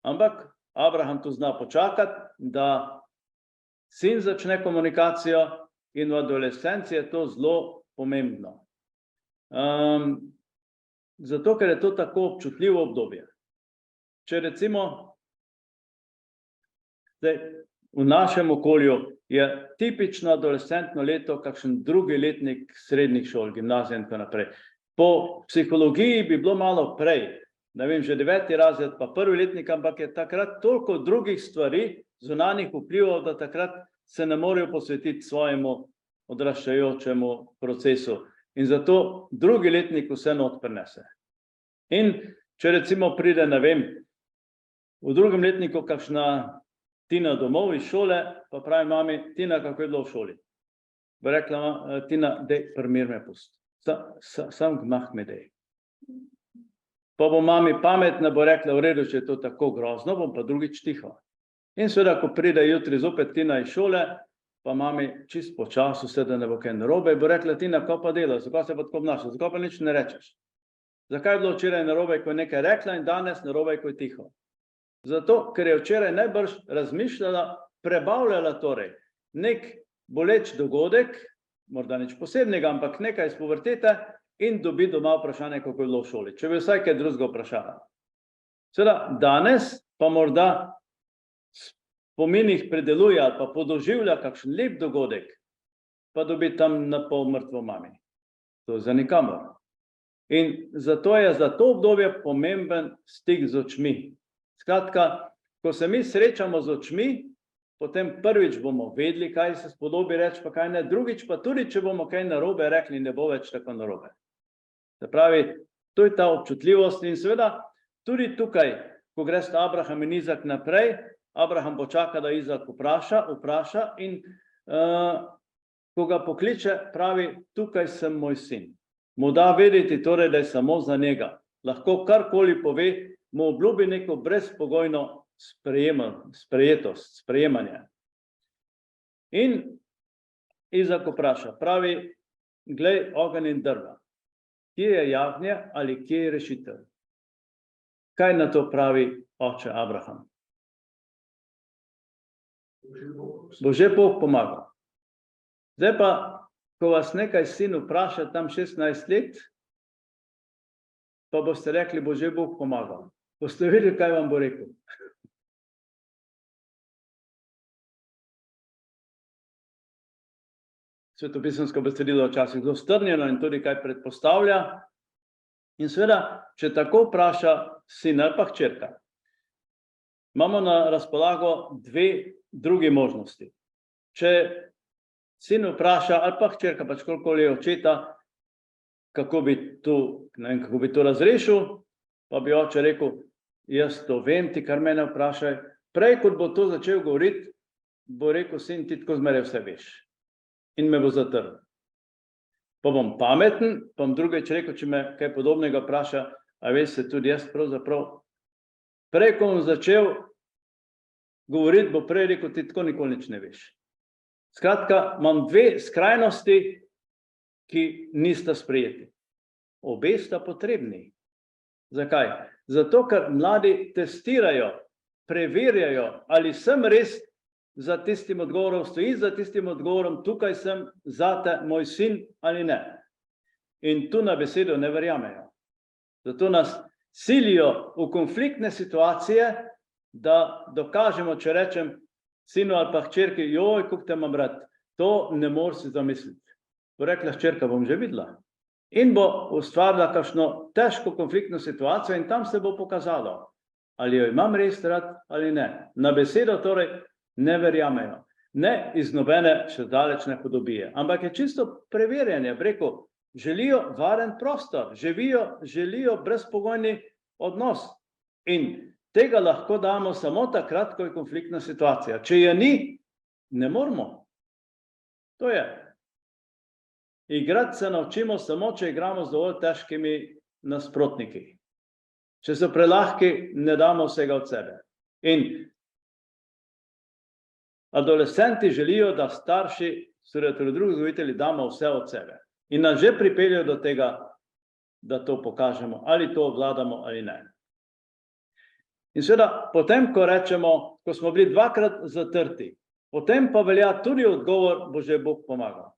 Ampak Abraham tu zna počakati, da sin začne komunikacijo in v adolescenci je to zelo pomembno. Zato, ker je to tako občutljivo obdobje. Če recimo v našem okolju je tipično adolescentno leto kakšen drugi letnik srednjih šol, gimnazije in tako naprej. Po psihologiji bi bilo malo prej, ne vem, že 9. razred, pa 1. letnik, ampak je takrat toliko drugih stvari, zunanjih vplivov, da takrat se ne morejo posvetiti svojemu odraščajočemu procesu. In zato 2. letnik vse not prenese. In če recimo pride, ne vem, v 2. letniku kakšna Tina domov iz šole, pa pravi mami, Tina, kako je bilo v šoli? Bo rekla, Tina, dej, primir me pusti. Sam gmah me dej. Pa bo mami pametna, bo rekla, v redu, če je to tako grozno, bom pa drugič tiho. In seveda, ko pride jutri zopet Tina iz šole, pa mami čist po času, vse da ne bo kaj narobe, bo rekla, Tina, kaj pa dela, zakaj se pa tako obnaša, zakaj pa nič ne rečeš? Zakaj je bilo včeraj narobe, ko je nekaj rekla in danes narobe, ko je tiho? Zato, ker je včeraj najbrž razmišljala, prebavljala torej nek boleč dogodek, morda nič posebnega, ampak nekaj iz pubertete in dobi doma vprašanje, kako je bilo v šoli. Če bi vsaj kaj drugega vprašala. Seveda, danes pa morda spominih predeluje ali pa podoživlja kakšen lep dogodek, pa dobi tam na pol mrtvo mami. To je za nikamor. In zato je za to obdobje pomemben stik z očmi. Skratka, ko se mi srečamo z očmi, potem prvič bomo vedeli, kaj se spodobi reči, pa kaj ne, drugič pa tudi, če bomo kaj narobe rekli, ne bo več tako narobe. Se pravi, to je ta občutljivost in seveda tudi tukaj, ko gresta Abraham in Izak naprej, Abraham počaka, da Izak vpraša in ko ga pokliče, pravi, tukaj sem moj sin. Mu da vedeti torej, da je samo za njega. Lahko karkoli pove, mu obljubi neko brezpogojno sprejemanje. In Izak vpraša, pravi, glej, ogenj in drva. Kje je jagnje ali kje je rešitev? Kaj na to pravi oče Abraham? Bo že Bog pomagal. Zdaj pa, ko vas nekaj sin vpraša tam 16 let, pa boste rekli, bo že Bog pomagal. Boste videli, kaj vam bo rekel. Svetopisemsko besedilo včasih zelo strnjeno in tudi kaj predpostavlja. In seveda, če tako vpraša sin ali pa hčerka, imamo na razpolago dve drugi možnosti. Če sin vpraša ali pa hčerka, pač kolikoli je očeta, kako bi to razrešil, pa bi oče rekel, jaz to vem, ti kar mene vprašaj. Prej, kot bo to začel govoriti, bo rekel sin, ti tako zmeraj vse veš. In me bo zatrl. Pa bom pameten, pa bom drugič rekel, če me kaj podobnega vpraša, a veš se tudi jaz pravzaprav. Prej, ko bom začel govoriti, bo prej rekel, ti tako nikoli nič ne veš. Skratka, imam dve skrajnosti, ki nista sprejeti. Obe sta potrebni. Zakaj? Zato, ker mladi testirajo, preverjajo, ali sem res za tistim odgovorom, stoji za tistim odgovorom, tukaj sem zate, moj sin, ali ne. In tu na besedo ne verjamejo. Zato nas silijo v konfliktne situacije, da dokažemo, če rečem sinu ali pa hčerki, joj, kako te imam rad, to ne moreš si zamisliti. Bo rekla hčerka, bom že videla. In bo ustvarila kakšno težko konfliktno situacijo in tam se bo pokazalo, ali jo imam res rad ali ne. Na besedo torej ne verjamejo. Ne iz nobene še daleč ne podobije. Ampak je čisto preverjanje. Rekel, želijo varen prostor, želijo brezpogojni odnos. In tega lahko damo samo takrat, ko je konfliktna situacija. Če je ni, ne moramo. To je. Igrati se naučimo samo, če igramo z dovolj težkimi nasprotniki. Če so prelahki, ne damo vsega od sebe. In adolescenti želijo, da starši, tudi drugi vzgojitelji, damo vse od sebe. In nas že pripeljajo do tega, da to pokažemo, ali to obvladamo ali ne. In seveda, potem, ko rečemo, ko smo bili dvakrat zatrti, potem pa velja tudi odgovor, bo že Bog pomagal.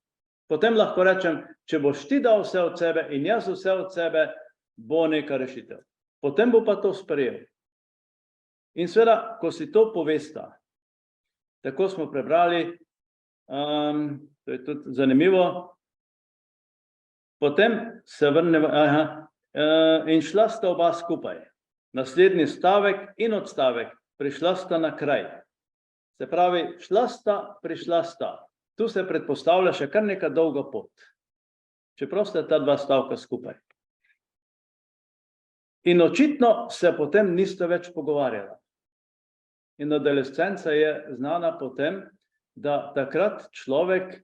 Potem lahko rečem, če boš ti dal vse od sebe in jaz vse od sebe, bo neka rešitev. Potem bo pa to sprejel. In seveda, ko si to povesta, tako smo prebrali, to je tudi zanimivo, potem se vrnemo, in šla sta oba skupaj. Naslednji stavek in odstavek, prišla sta na kraj. Se pravi, šla sta, prišla sta. Tu se predpostavlja še kar neka dolga pot. Čeprav sta ta dva stavka skupaj. In očitno se potem nista več pogovarjala. In adolescenca je znana potem, da takrat človek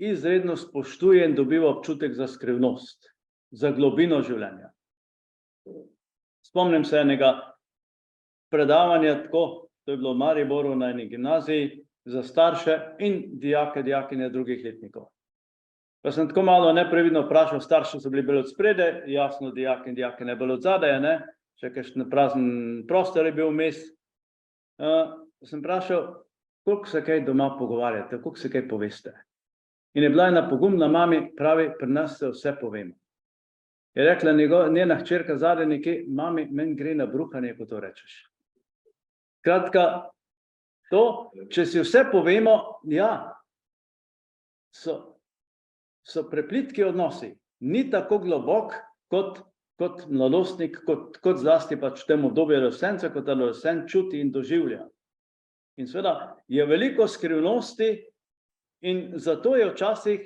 izredno spoštuje in dobiva občutek za skrivnost, za globino življenja. Spomnim se enega predavanja tako, to je bilo v Mariboru na eni gimnaziji za starše in dijakinje drugih letnikov. Pa sem tako malo neprevidno vprašal, starši so bili bolj od spredaj, jasno dijakinje bolj od zadaj, ne? Še kakšen prazen prostor je bil vmes. Sem vprašal, koliko se kaj doma pogovarjate, koliko se kaj poveste. In je bila ena pogumna mami, pravi, pri nas se vse povemo. Je rekla njena hčerka zadaj nekaj, mami, meni gre na bruhanje, ko to rečeš. Kratka, to, če si vse povemo, ja, so preplitki odnosi. Ni tako globok kot mladostnik, kot zlasti pač v tem obdobju adolescence, kot adolescent čuti in doživlja. In seveda je veliko skrivnosti in zato je včasih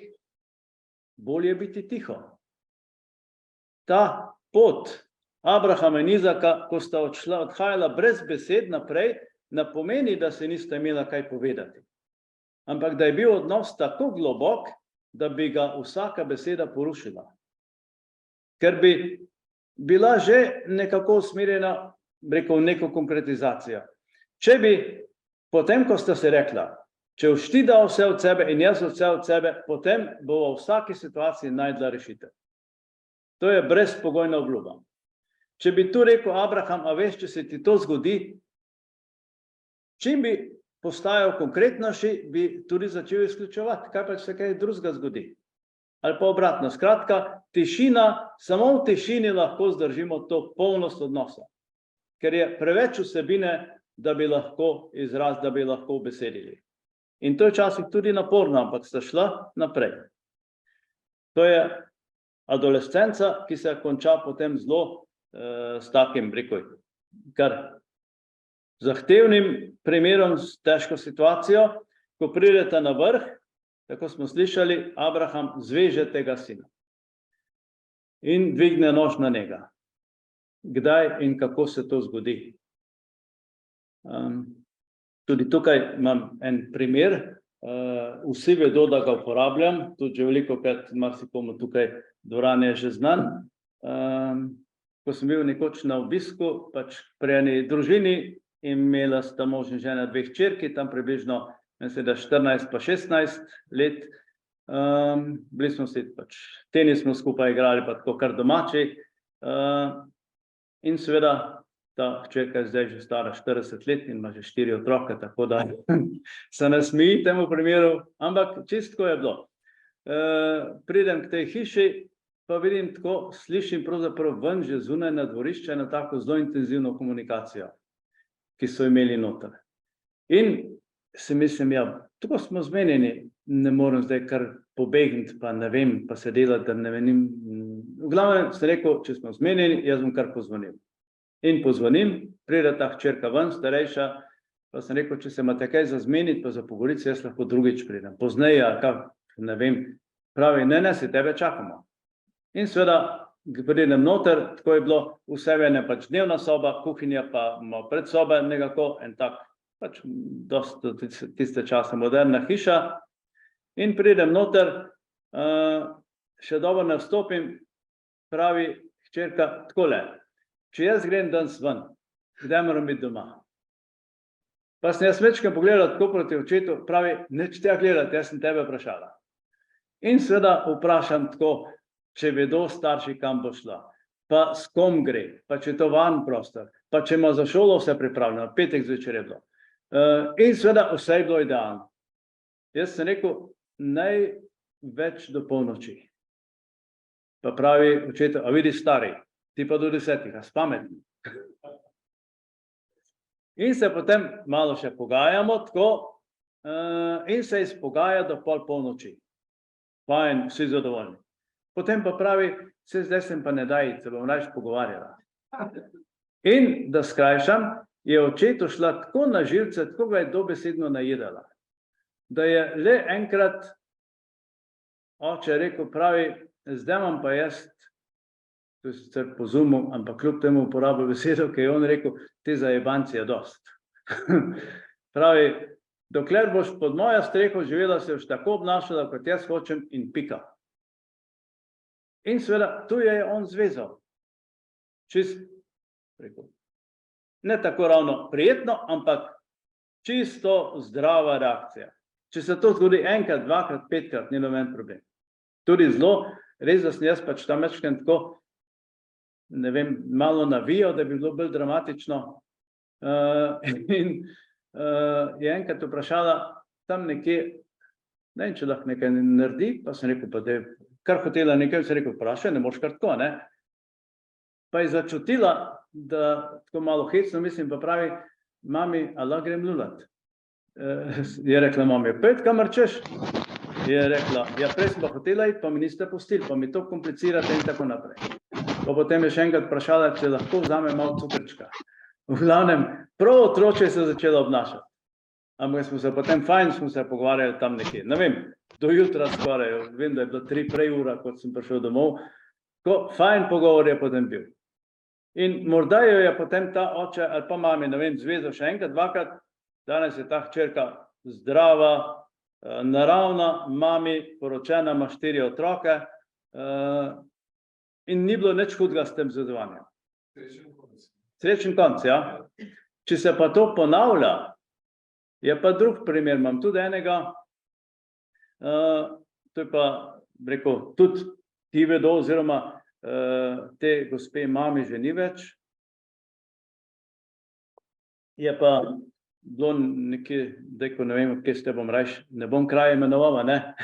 bolje biti tiho. Ta pot Abrahama in Izaka, ko sta odhajala brez besed naprej, ne pomeni, da se nista imela kaj povedati. Ampak da je bil odnos tako globok, da bi ga vsaka beseda porušila. Ker bi bila že nekako usmerjena, rekel, neko konkretizacijo. Če bi, potem, ko sta se rekla, če boš ti dal vse od sebe in jaz vse od sebe, potem bo v vsaki situaciji najdla rešitev. To je brezpogojna obljuba. Če bi tu rekel Abraham, a veš, če se ti to zgodi, čim bi postajal konkretnejši, bi tudi začel izključevati, kaj pa če se kaj drugega zgodi. Ali pa obratno, skratka, tišina, samo v tišini lahko zdržimo to polnost odnosa, ker je preveč vsebine, da bi lahko da bi lahko besedili. In to je včasih tudi naporno, ampak sta šla naprej. To je adolescenca, ki se konča potem zelo s takim, rekel, kar zahtevnim primerom, s težko situacijo, ko pridete na vrh, tako smo slišali, Abraham zveže tega sina in dvigne nož na njega. Kdaj in kako se to zgodi? Tudi tukaj imam en primer, vsi vedo, da ga uporabljam, tudi že velikokrat marsikomu tukaj dvorane je že znan. Ko sem bil nekoč na obisku, pač pri eni družini, imela sta mož in žena dve hčerki, tam približno, mislim, da 14 pa 16 let. Bili smo si pač, tenis smo skupaj igrali, pa tako kar domači. In seveda, ta hčerka je zdaj že stara 40 let in ima že 4 otroke, tako da se ne smeji temu primeru, ampak čistko je bilo. Pridem k tej hiši, pa vidim tako, slišim pravzaprav ven že zunaj na dvorišče na tako zelo intenzivno komunikacijo, ki so imeli noter. In si mislim, ja, tako smo zmenjeni, ne morem zdaj kar pobegniti, pa ne vem, pa se delati, da ne venim. V glavnem sem rekel, če smo zmenjeni, jaz bom kar pozvonil. In pozvonim, pride ta hčerka ven, starejša, pa sem rekel, če se imate kaj za zmeniti, pa za pogovoriti, jaz lahko drugič pridem. Pozneje, ne vem, pravi, ne, si tebe čakamo. In seveda, pridem noter, tako je bilo, vse ene pač dnevna soba, kuhinja pa predsoba nekako, en tak, pač dosta tiste čase moderna hiša. In pridem noter, še dobro ne vstopim, pravi hčerka, takole, če jaz grem danes ven, kdaj moram biti doma? Pa sem jaz večkrat pogledal tako proti očetu, pravi, neč tega gledati, jaz sem tebe vprašala. In seveda vprašam tako, če vedo starši, kam bo šla, pa s kom gre, pa če to van prostor, pa če ima za šolo vse pripravljeno, petek zvečer je bilo. In seveda vse je bilo idealno. Jaz sem rekel, največ do polnoči. Pa pravi očetu, a vidi stari, ti pa do 10, a spametni. In se potem malo še pogajamo tako, in se izpogaja do polnoči. Fajn, vsi zadovoljni. Potem pa pravi, se zdaj sem pa ne daj, se bom raje pogovarjala. In da skrajšam, je očetu šla tako na živce, tako ga je dobesedno najedala, da je le enkrat oče rekel, pravi, zdaj imam pa jaz, to je sicer pozumil, ampak kljub temu uporabil besedo, ki je on rekel, te zajebanci je dost. Pravi, dokler boš pod mojo streho živela, se boš tako obnašala, kot jaz hočem in pika. In seveda, tu je on zvezal. Čist, rekel, ne tako ravno prijetno, ampak čisto zdrava reakcija. Če se to zgodi enkrat, dvakrat, petkrat, ni noben problem. Tudi zelo, res da sem jaz pač tam večkrat tako, ne vem, malo navijal, da bi bilo bolj dramatično. In je enkrat vprašala tam nekje, ne vem, če lahko nekaj naredi, pa sem rekel, pa da je kar hotela nekaj, sem rekel, vprašaj, ne moš kar tako, ne? Pa je začutila, da tako malo hecno mislim, pa pravi, mami, Allah grem lulat. Je rekla, mami, pet, kamor češ? Je rekla, ja, prej sem pa hotela iti, pa mi niste pustili, pa mi to komplicirate in tako naprej. Pa potem je še enkrat vprašala, če lahko vzame malo cukrčka. V glavnem, prav otroče se je začela obnašati. Ampak smo se potem fajn, smo se pogovarjali tam nekje. Ne vem, do jutra skoraj, vem, da je bilo 3 prej ura, kot sem prišel domov. Ko fajn pogovor je potem bil. In morda jo je potem ta oče ali pa mami, ne vem, zvezal še enkrat, dvakrat, danes je ta hčerka zdrava, naravna, mami, poročena, ima 4 otroke, in ni bilo nič hudega s tem zvezovanjem. Srečen konec, ja. Če se pa to ponavlja, je pa drug primer, imam tudi enega, to je pa, rekel, tudi ti vedo, oziroma te gospe mami že ni več, je pa bilo nekje, dejko ne vem, kje ste bom rajš, ne bom kraj imenoval, ne,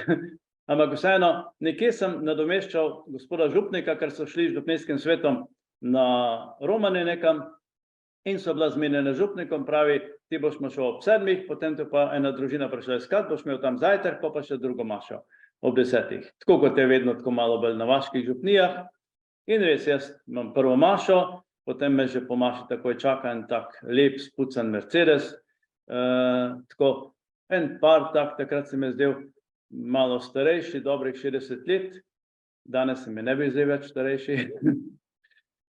ampak vseeno, nekje sem nadomeščal gospoda župnika, ker so šli z župnijskim svetom na Romane nekam in so bila zmenjena z župnikom, pravi, ti boš šel ob 7, potem te pa ena družina prišla iskat, boš imel tam zajtrk, pa še drugo mašo ob 10. Tako kot je vedno tako malo bolj na vaških župnijah. In res, jaz imam prvo mašo, potem me že po maši takoj čaka en tak lep spucan Mercedes, tako en par tak, takrat se mi je zdel malo starejši, dobrih 60 let, danes se mi ne bi zdaj več starejši.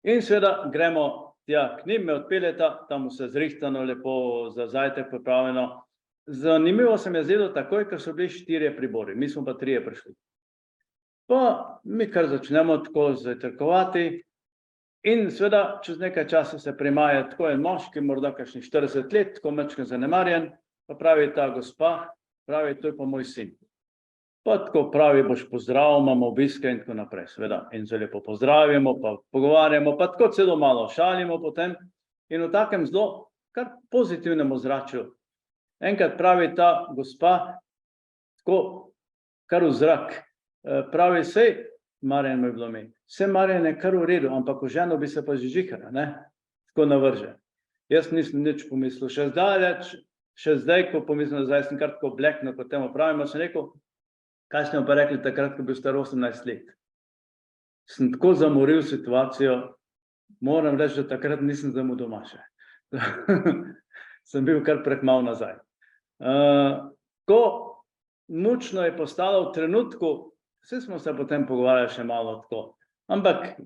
In seveda gremo tja k njim, me odpeljeta, tam vse zrihtano, lepo za zajtrk pripravljeno. Zanimivo se mi je zdelo takoj, ker so bili 4 pribori, mi smo pa 3 prišli. Pa mi kar začnemo tako zajtrkovati in seveda čez nekaj časa se primaja tako en moški, morda kakšnih 40 let, tako majčkeno zanemarjen, pa pravi ta gospa, pravi, to je pa moj sin. Pa tako pravi, boš pozdravil, imamo obiske in tako naprej, seveda. In se lepo pozdravimo, pa pogovarjamo, pa tako celo malo šalimo potem in v takem zelo kar pozitivnem ozračju. Enkrat pravi ta gospa, tako kar v zrak, pravi, sej, Marjan mu je bilo ime, sej Marjan je kar v redu, ampak v ženo bi se pa že žihala, ne, tako navrže. Jaz nisem nič pomislil, še zdaj, ko pomislim, zdaj sem kar tako blekno, kot temu pravimo, sem rekel, kaj ste mu pa rekli takrat, ko bil star 18 let. Sem tako zamoril situacijo, moram reči, da takrat nisem zamudil maše. Sem bil kar prekmal nazaj. Ko mučno je postalo v trenutku, vsi smo se potem pogovarjali še malo tako, ampak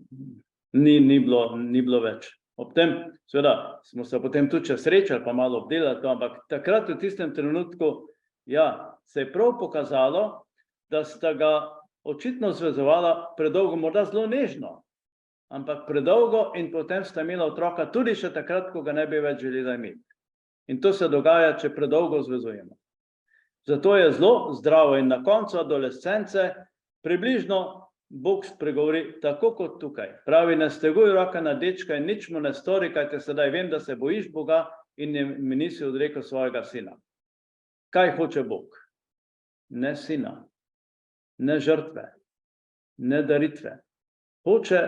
ni bilo več. Ob tem, seveda, smo se potem tudi še srečali, pa malo obdelali to, ampak takrat v tistem trenutku, ja, se je prav pokazalo, da sta ga očitno zvezovala predolgo, morda zelo nežno, ampak predolgo in potem sta imela otroka tudi še takrat, ko ga ne bi več želela imeti. In to se dogaja, če predolgo zvezujemo. Zato je zelo zdravo in na koncu adolescence približno Bog spregovori tako kot tukaj. Pravi, ne steguj roka na dečka in nič mu ne stori, kajte sedaj vem, da se bojiš Boga in mi nisi odrekel svojega sina. Kaj hoče Bog? Ne sina, ne žrtve, ne daritve. Hoče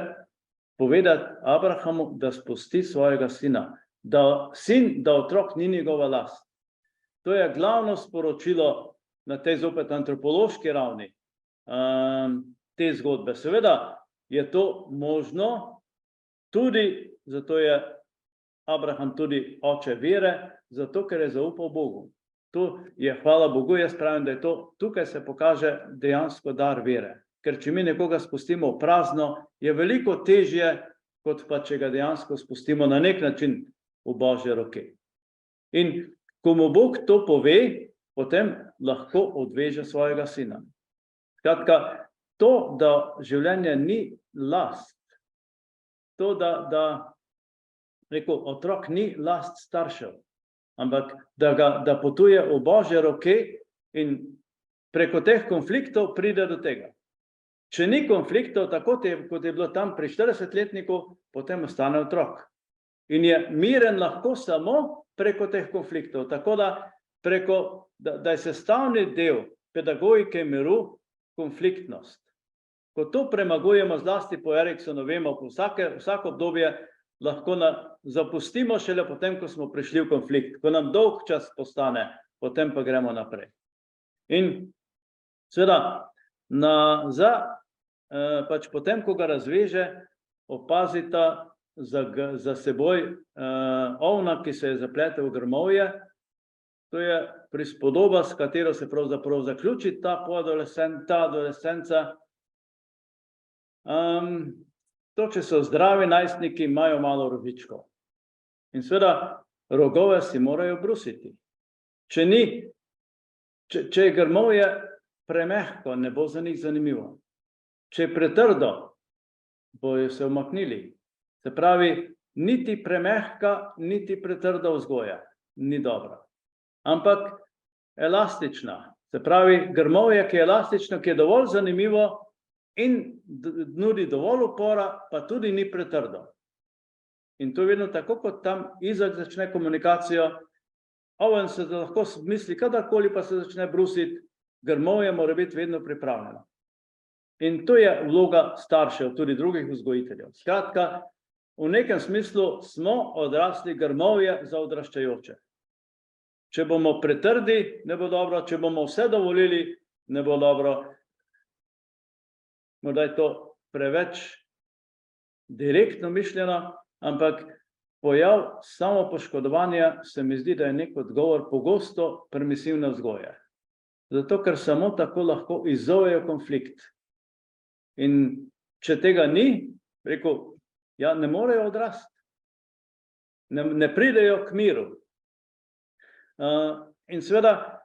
povedati Abrahamu, da spusti svojega sina, da otrok ni njegova last. To je glavno sporočilo na tej zopet antropološki ravni te zgodbe. Seveda je to možno tudi, zato je Abraham tudi oče vere, zato ker je zaupal Bogu. To je, hvala Bogu, jaz pravim, da je to, tukaj se pokaže dejansko dar vere. Ker če mi nekoga spustimo v prazno, je veliko težje, kot pa če ga dejansko spustimo na nek način v Božje roke. In ko mu Bog to pove, potem lahko odveže svojega sina. Skratka, to, da življenje ni last, to, da rekel, otrok ni last staršev, ampak da potuje v Božje roke in preko teh konfliktov pride do tega. Če ni konfliktov, tako kot je bilo tam pri 40-letniku, potem ostane otrok. In je miren lahko samo preko teh konfliktov, tako da je sestavni del pedagogike miru konfliktnost. Ko to premagujemo, zlasti po Eriksonu, vemo, po vsako obdobje lahko zapustimo šele potem, ko smo prišli v konflikt, ko nam dolg čas postane, potem pa gremo naprej. In seveda, pač potem, ko ga razveže, opazita za seboj ovna, ki se je zapletel v grmovje. To je prispodoba, s katero se pravzaprav zaključi ta adolescenca. To, če so zdravi najstniki, imajo malo rožičkov. In seveda rogove si morajo brusiti. Če je grmovje premehko, ne bo za njih zanimivo. Če je pretrdo, bojo se umaknili. Se pravi, niti premehka, niti pretrda vzgoja ni dobra. Ampak elastična. Se pravi, grmovje, ki je elastično, ki je dovolj zanimivo in nudi dovolj upora, pa tudi ni pretrdo. In to je vedno tako, kot tam Izak začne komunikacijo, oven se lahko misli kadarkoli, pa se začne brusiti, grmovje mora biti vedno pripravljeno. In to je vloga staršev, tudi drugih vzgojiteljev. Skratka, v nekem smislu smo odrasli grmovje za odraščajoče. Če bomo pretrdi, ne bo dobro, če bomo vse dovolili, ne bo dobro. Morda je to preveč direktno mišljeno, ampak pojav samopoškodovanja se mi zdi, da je nek odgovor pogosto permisivne vzgoje. Zato, ker samo tako lahko izzovejo konflikt. In če tega ni, rekel, ja, ne morejo odrasti. Ne pridejo k miru. In seveda,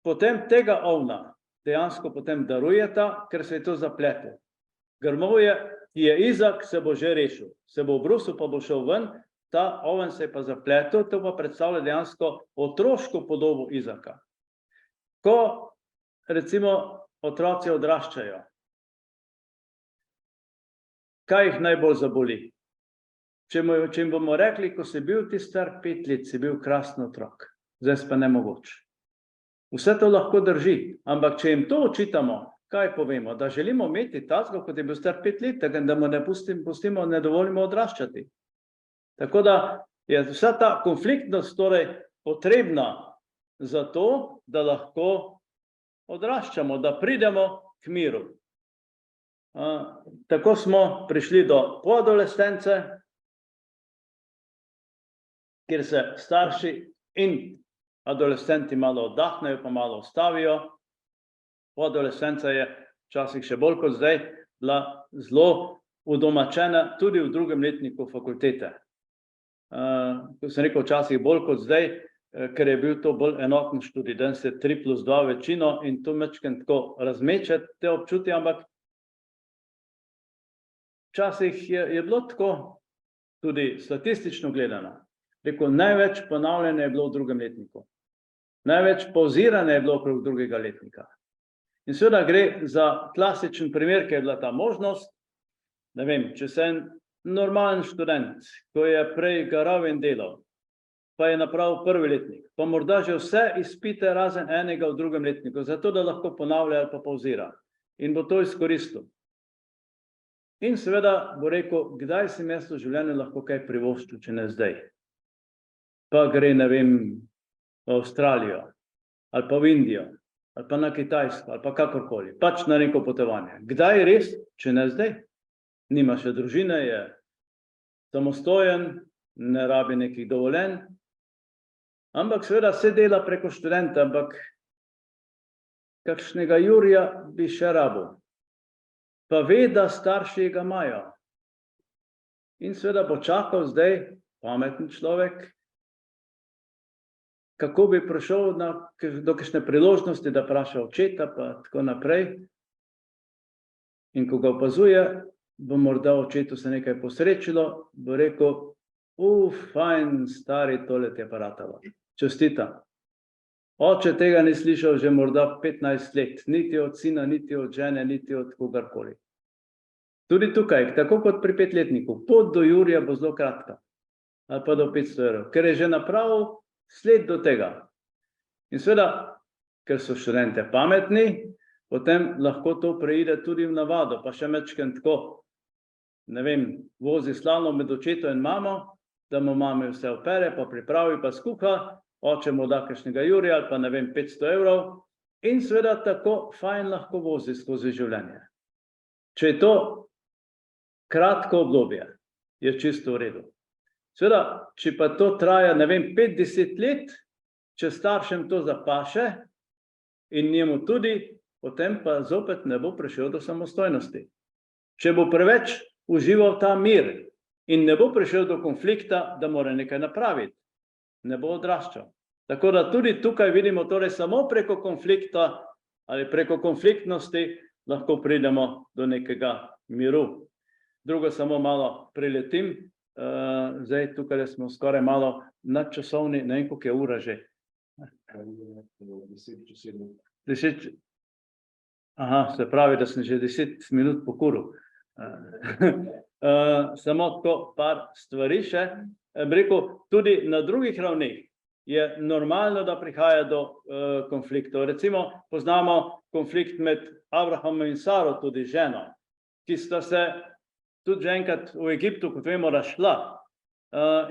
potem tega ovna dejansko potem darujeta, ker se je to zapletel. Grmovje, ki je Izak, se bo že rešil. Se bo obrusil, pa bo šel ven, ta oven se je pa zapletel, to pa predstavlja dejansko otroško podobo Izaka. Ko, recimo, otroci odraščajo, kaj jih najbolj zaboli? Če jim bomo rekli, ko si bil ti star 5 let, si bil krasen otrok, zdaj pa nemogoč. Vse to lahko drži, ampak če jim to očitamo, kaj povemo? Da želimo imeti tazgo, kot je bil star 5 let, da mu ne pustimo, ne dovolimo odraščati. Tako da je vsa ta konfliktnost torej potrebna za to, da lahko odraščamo, da pridemo k miru. Tako smo prišli do poadolescence, kjer se starši in adolescenti malo oddahnejo, pa malo ustavijo. Poadolescenca je včasih še bolj kot zdaj bila zelo udomačena tudi v 2. letniku fakultete. Ko sem rekel, včasih bolj kot zdaj, ker je bil to bolj enoten študij, danes je 3+2 večino in to mečken tako razmeče te občutje, ampak včasih je bilo tako, tudi statistično gledano. Rekel, največ ponavljanja je bilo v 2. letniku. Največ pauziranja je bilo okrog 2. letnika. In seveda gre za klasičen primer, ker je bila ta možnost, ne vem, če se en normalen študent, ko je prej garal in delal, pa je napravil 1. letnik, pa morda že vse izpite razen enega v 2. letniku, zato da lahko ponavlja ali pa pauzira. In bo to izkoristil. In seveda bo rekel, kdaj si jaz v življenju lahko kaj privoščil, če ne zdaj. Pa gre, ne vem, v Avstralijo, ali pa v Indijo, ali pa na Kitajsko, ali pa kakorkoli, pač na neko potovanje. Kdaj res, če ne zdaj? Nima še družine, je samostojen, ne rabi nekih dovoljenj, ampak seveda se dela preko študenta, ampak kakšnega Jurija bi še rabil. Pa ve, da starši ga imajo. In seveda bo čakal zdaj, pameten človek, kako bi prišel do kakšne priložnosti, da vpraša očeta, pa tako naprej. In ko ga opazuje, bo morda očetu se nekaj posrečilo, bo rekel, fajn, stari, tole ti je pa ratalo. Čestitam. Oče tega ni slišal že morda 15 let, niti od sina, niti od žene, niti od kogarkoli. Tudi tukaj, tako kot pri 5-letniku, pot do Jurija bo zelo kratka, ali pa do 500 evrov, ker je že napravil sled do tega. In seveda, ker so študente pametni, potem lahko to preide tudi v navado, pa še mečken tako, ne vem, vozi slalom med očetom in mamo, da mu mami vse opere, pa pripravi, pa skuha, oče mu da kakšnega Jurija, ali pa ne vem, 500 evrov, in seveda tako fajn lahko vozi skozi življenje. Če je to kratko obdobje, je čisto v redu. Seveda, če pa to traja, ne vem, 5-10 let, če staršem to zapaše in njemu tudi, potem pa zopet ne bo prišel do samostojnosti. Če bo preveč užival ta mir in ne bo prišel do konflikta, da mora nekaj napraviti. Ne bo odraščal. Tako da tudi tukaj vidimo, torej samo preko konflikta ali preko konfliktnosti lahko pridemo do nekega miru. Drugo samo malo priletim, zdaj tukaj smo skoraj malo nadčasovni, ne vem, koliko je ura že. 10. Aha, se pravi, da sem že 10 minut pokuril. Samo tako par stvari še. Rekel, tudi na drugih ravneh je normalno, da prihaja do konfliktov. Recimo, poznamo konflikt med Abrahamom in Saro, tudi ženo, ki sta se tudi že enkrat v Egiptu, kot vemo, razšla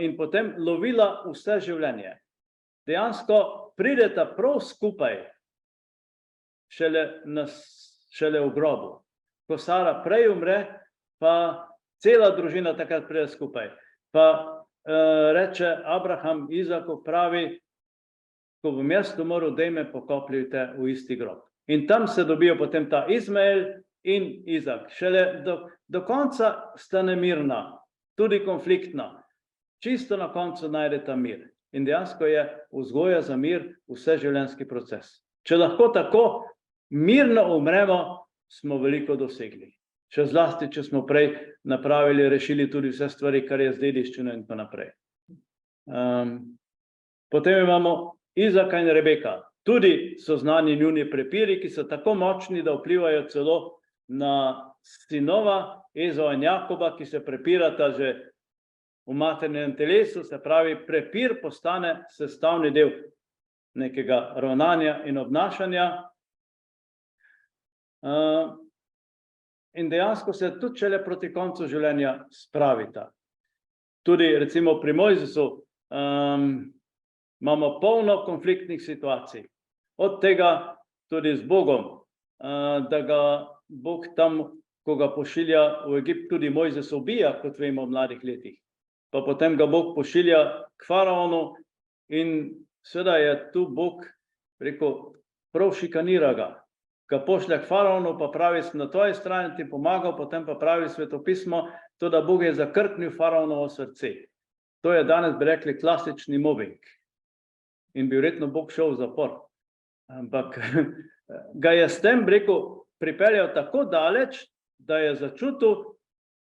in potem lovila vse življenje. Dejansko prideta prav skupaj šele v grobu. Ko Sara prej umre, pa cela družina takrat pride skupaj. Pa reče Abraham Izaku, pravi, ko bom jaz umrl, daj me pokopljite v isti grob. In tam se dobijo potem ta Izmael in Izak. Šele do konca sta nemirna, tudi konfliktna. Čisto na koncu najdeta mir. In dejansko je vzgoja za mir vseživljenjski proces. Če lahko tako mirno umremo, smo veliko dosegli. Še zlasti, če smo prej napravili, rešili tudi vse stvari, kar je z dediščino in tako naprej. Potem imamo Izaka in Rebeka. Tudi so znani njuni prepiri, ki so tako močni, da vplivajo celo na sinova Ezava in Jakoba, ki se prepirata že v maternem telesu, se pravi, prepir postane sestavni del nekega ravnanja in obnašanja. In dejansko se tudi šele proti koncu življenja spravita. Tudi recimo pri Mojzesu imamo polno konfliktnih situacij. Od tega tudi z Bogom, da ga Bog tam, ko ga pošilja v Egipt, tudi Mojzes ubija, kot vemo, v mladih letih. Pa potem ga Bog pošilja k faraonu in seveda je tu Bog, rekel, prav šikanira ga. Ga pošlja k faraonu, pa pravi, sem na tvoji strani ti pomagal, potem pa pravi svetopismo, to, da Bog je zakrknil faraonovo srce. To je danes, bi rekli, klasični mobbing. In bi verjetno Bog šel v zapor. Ampak ga je s tem, rekel, pripeljal tako daleč, da je začutil,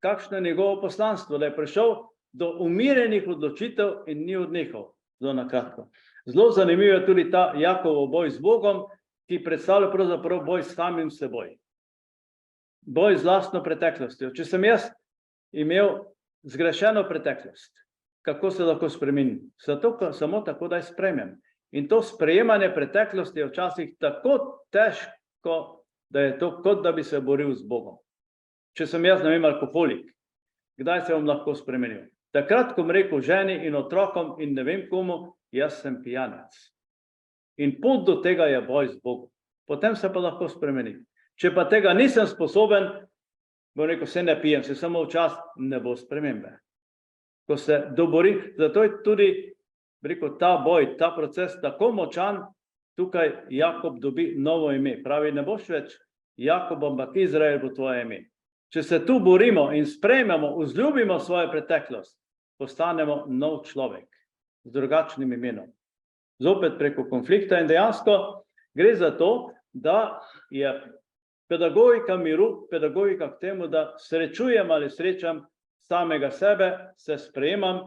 kakšno je njegovo poslanstvo, da je prišel do umirjenih odločitev in ni odnehal. Zelo na kratko. Zelo zanimivo je tudi ta Jakovov boj z Bogom, ki predstavlja pravzaprav boj s samim seboj. Boj z lastno preteklostjo. Če sem jaz imel zgrešeno preteklost, kako se lahko spremenim? Samo tako, da jo sprejmem. In to sprejemanje preteklosti je včasih tako težko, da je to, kot da bi se boril z Bogom. Če sem jaz, ne vem, alkoholik, kdaj se bom lahko spremenil? Takrat, ko bom rekel ženi in otrokom in ne vem komu, jaz sem pijanec. In pot do tega je boj z Bogom. Potem se pa lahko spremenim. Če pa tega nisem sposoben, bom rekel, se ne pijem, se samo včasih ne bo spremembe. Ko se doborim, zato je tudi, rekel, ta boj, ta proces tako močan, tukaj Jakob dobi novo ime. Pravi, ne boš več Jakob, ampak Izrael bo tvoje ime. Če se tu borimo in sprejmemo, vzljubimo svojo preteklost, postanemo nov človek z drugačnim imenom. Zopet preko konflikta in dejansko gre za to, da je pedagogika miru, pedagogika k temu, da srečujem ali srečam samega sebe, se sprejemam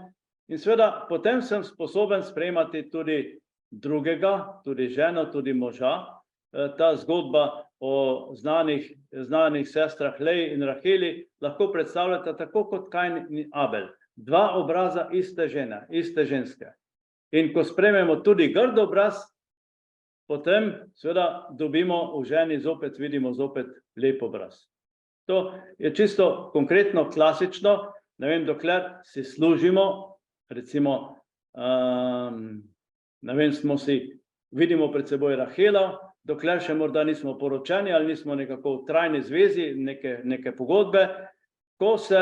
in seveda potem sem sposoben sprejemati tudi drugega, tudi ženo, tudi moža. Ta zgodba o znanih sestrah Leji in Raheli lahko predstavljata tako kot Kain in Abel. Dva obraza iste žene, iste ženske. In ko sprejmemo tudi grd obraz, potem seveda dobimo v ženi zopet, vidimo zopet lep obraz. To je čisto konkretno, klasično, ne vem, dokler si služimo, recimo, ne vem, vidimo pred seboj Rahela, dokler še morda nismo poročeni ali nismo nekako v trajni zvezi, neke pogodbe, ko se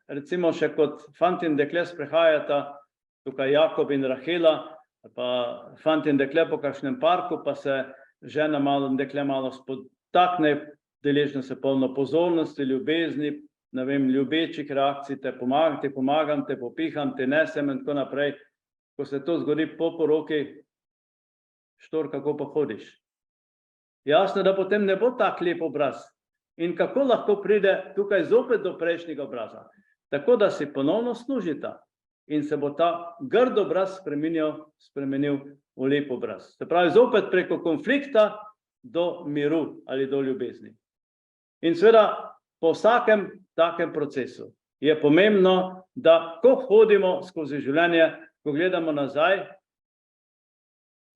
recimo še kot fant in dekle sprehajata, tukaj Jakob in Rahela, pa fant in dekle po kakšnem parku, pa se žena malo in dekle malo spotakne, deležno se polno pozornosti, ljubezni, ne vem, ljubečih reakcij, te pomagam, te popiham, te nesem in tako naprej. Ko se to zgodi po poroki, štor, kako pa hodiš. Jasno, da potem ne bo tak lep obraz. In kako lahko pride tukaj zopet do prejšnjega obraza. Tako da si ponovno služita in se bo ta grd obraz spremenil v lep obraz. Se pravi, zopet preko konflikta do miru ali do ljubezni. In seveda, po vsakem takem procesu je pomembno, da ko hodimo skozi življenje, ko gledamo nazaj,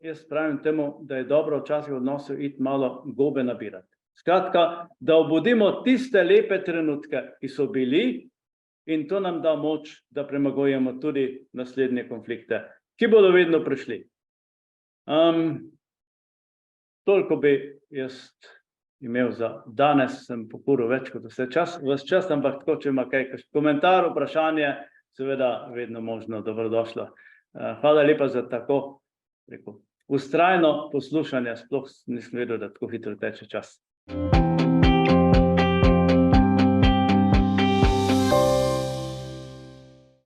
jaz pravim temu, da je dobro včasih v odnosu iti malo gobe nabirati. Skratka, da obudimo tiste lepe trenutke, ki so bili, in to nam da moč, da premagujemo tudi naslednje konflikte, ki bodo vedno prišli. Toliko bi jaz imel za danes, sem pokuril več kot vse čas, ampak tako, če ima kaj komentar, vprašanje, seveda vedno možno, dobrodošlo. Hvala lepa za tako, vztrajno poslušanje, sploh nisem vedel, da tako hitro teče čas.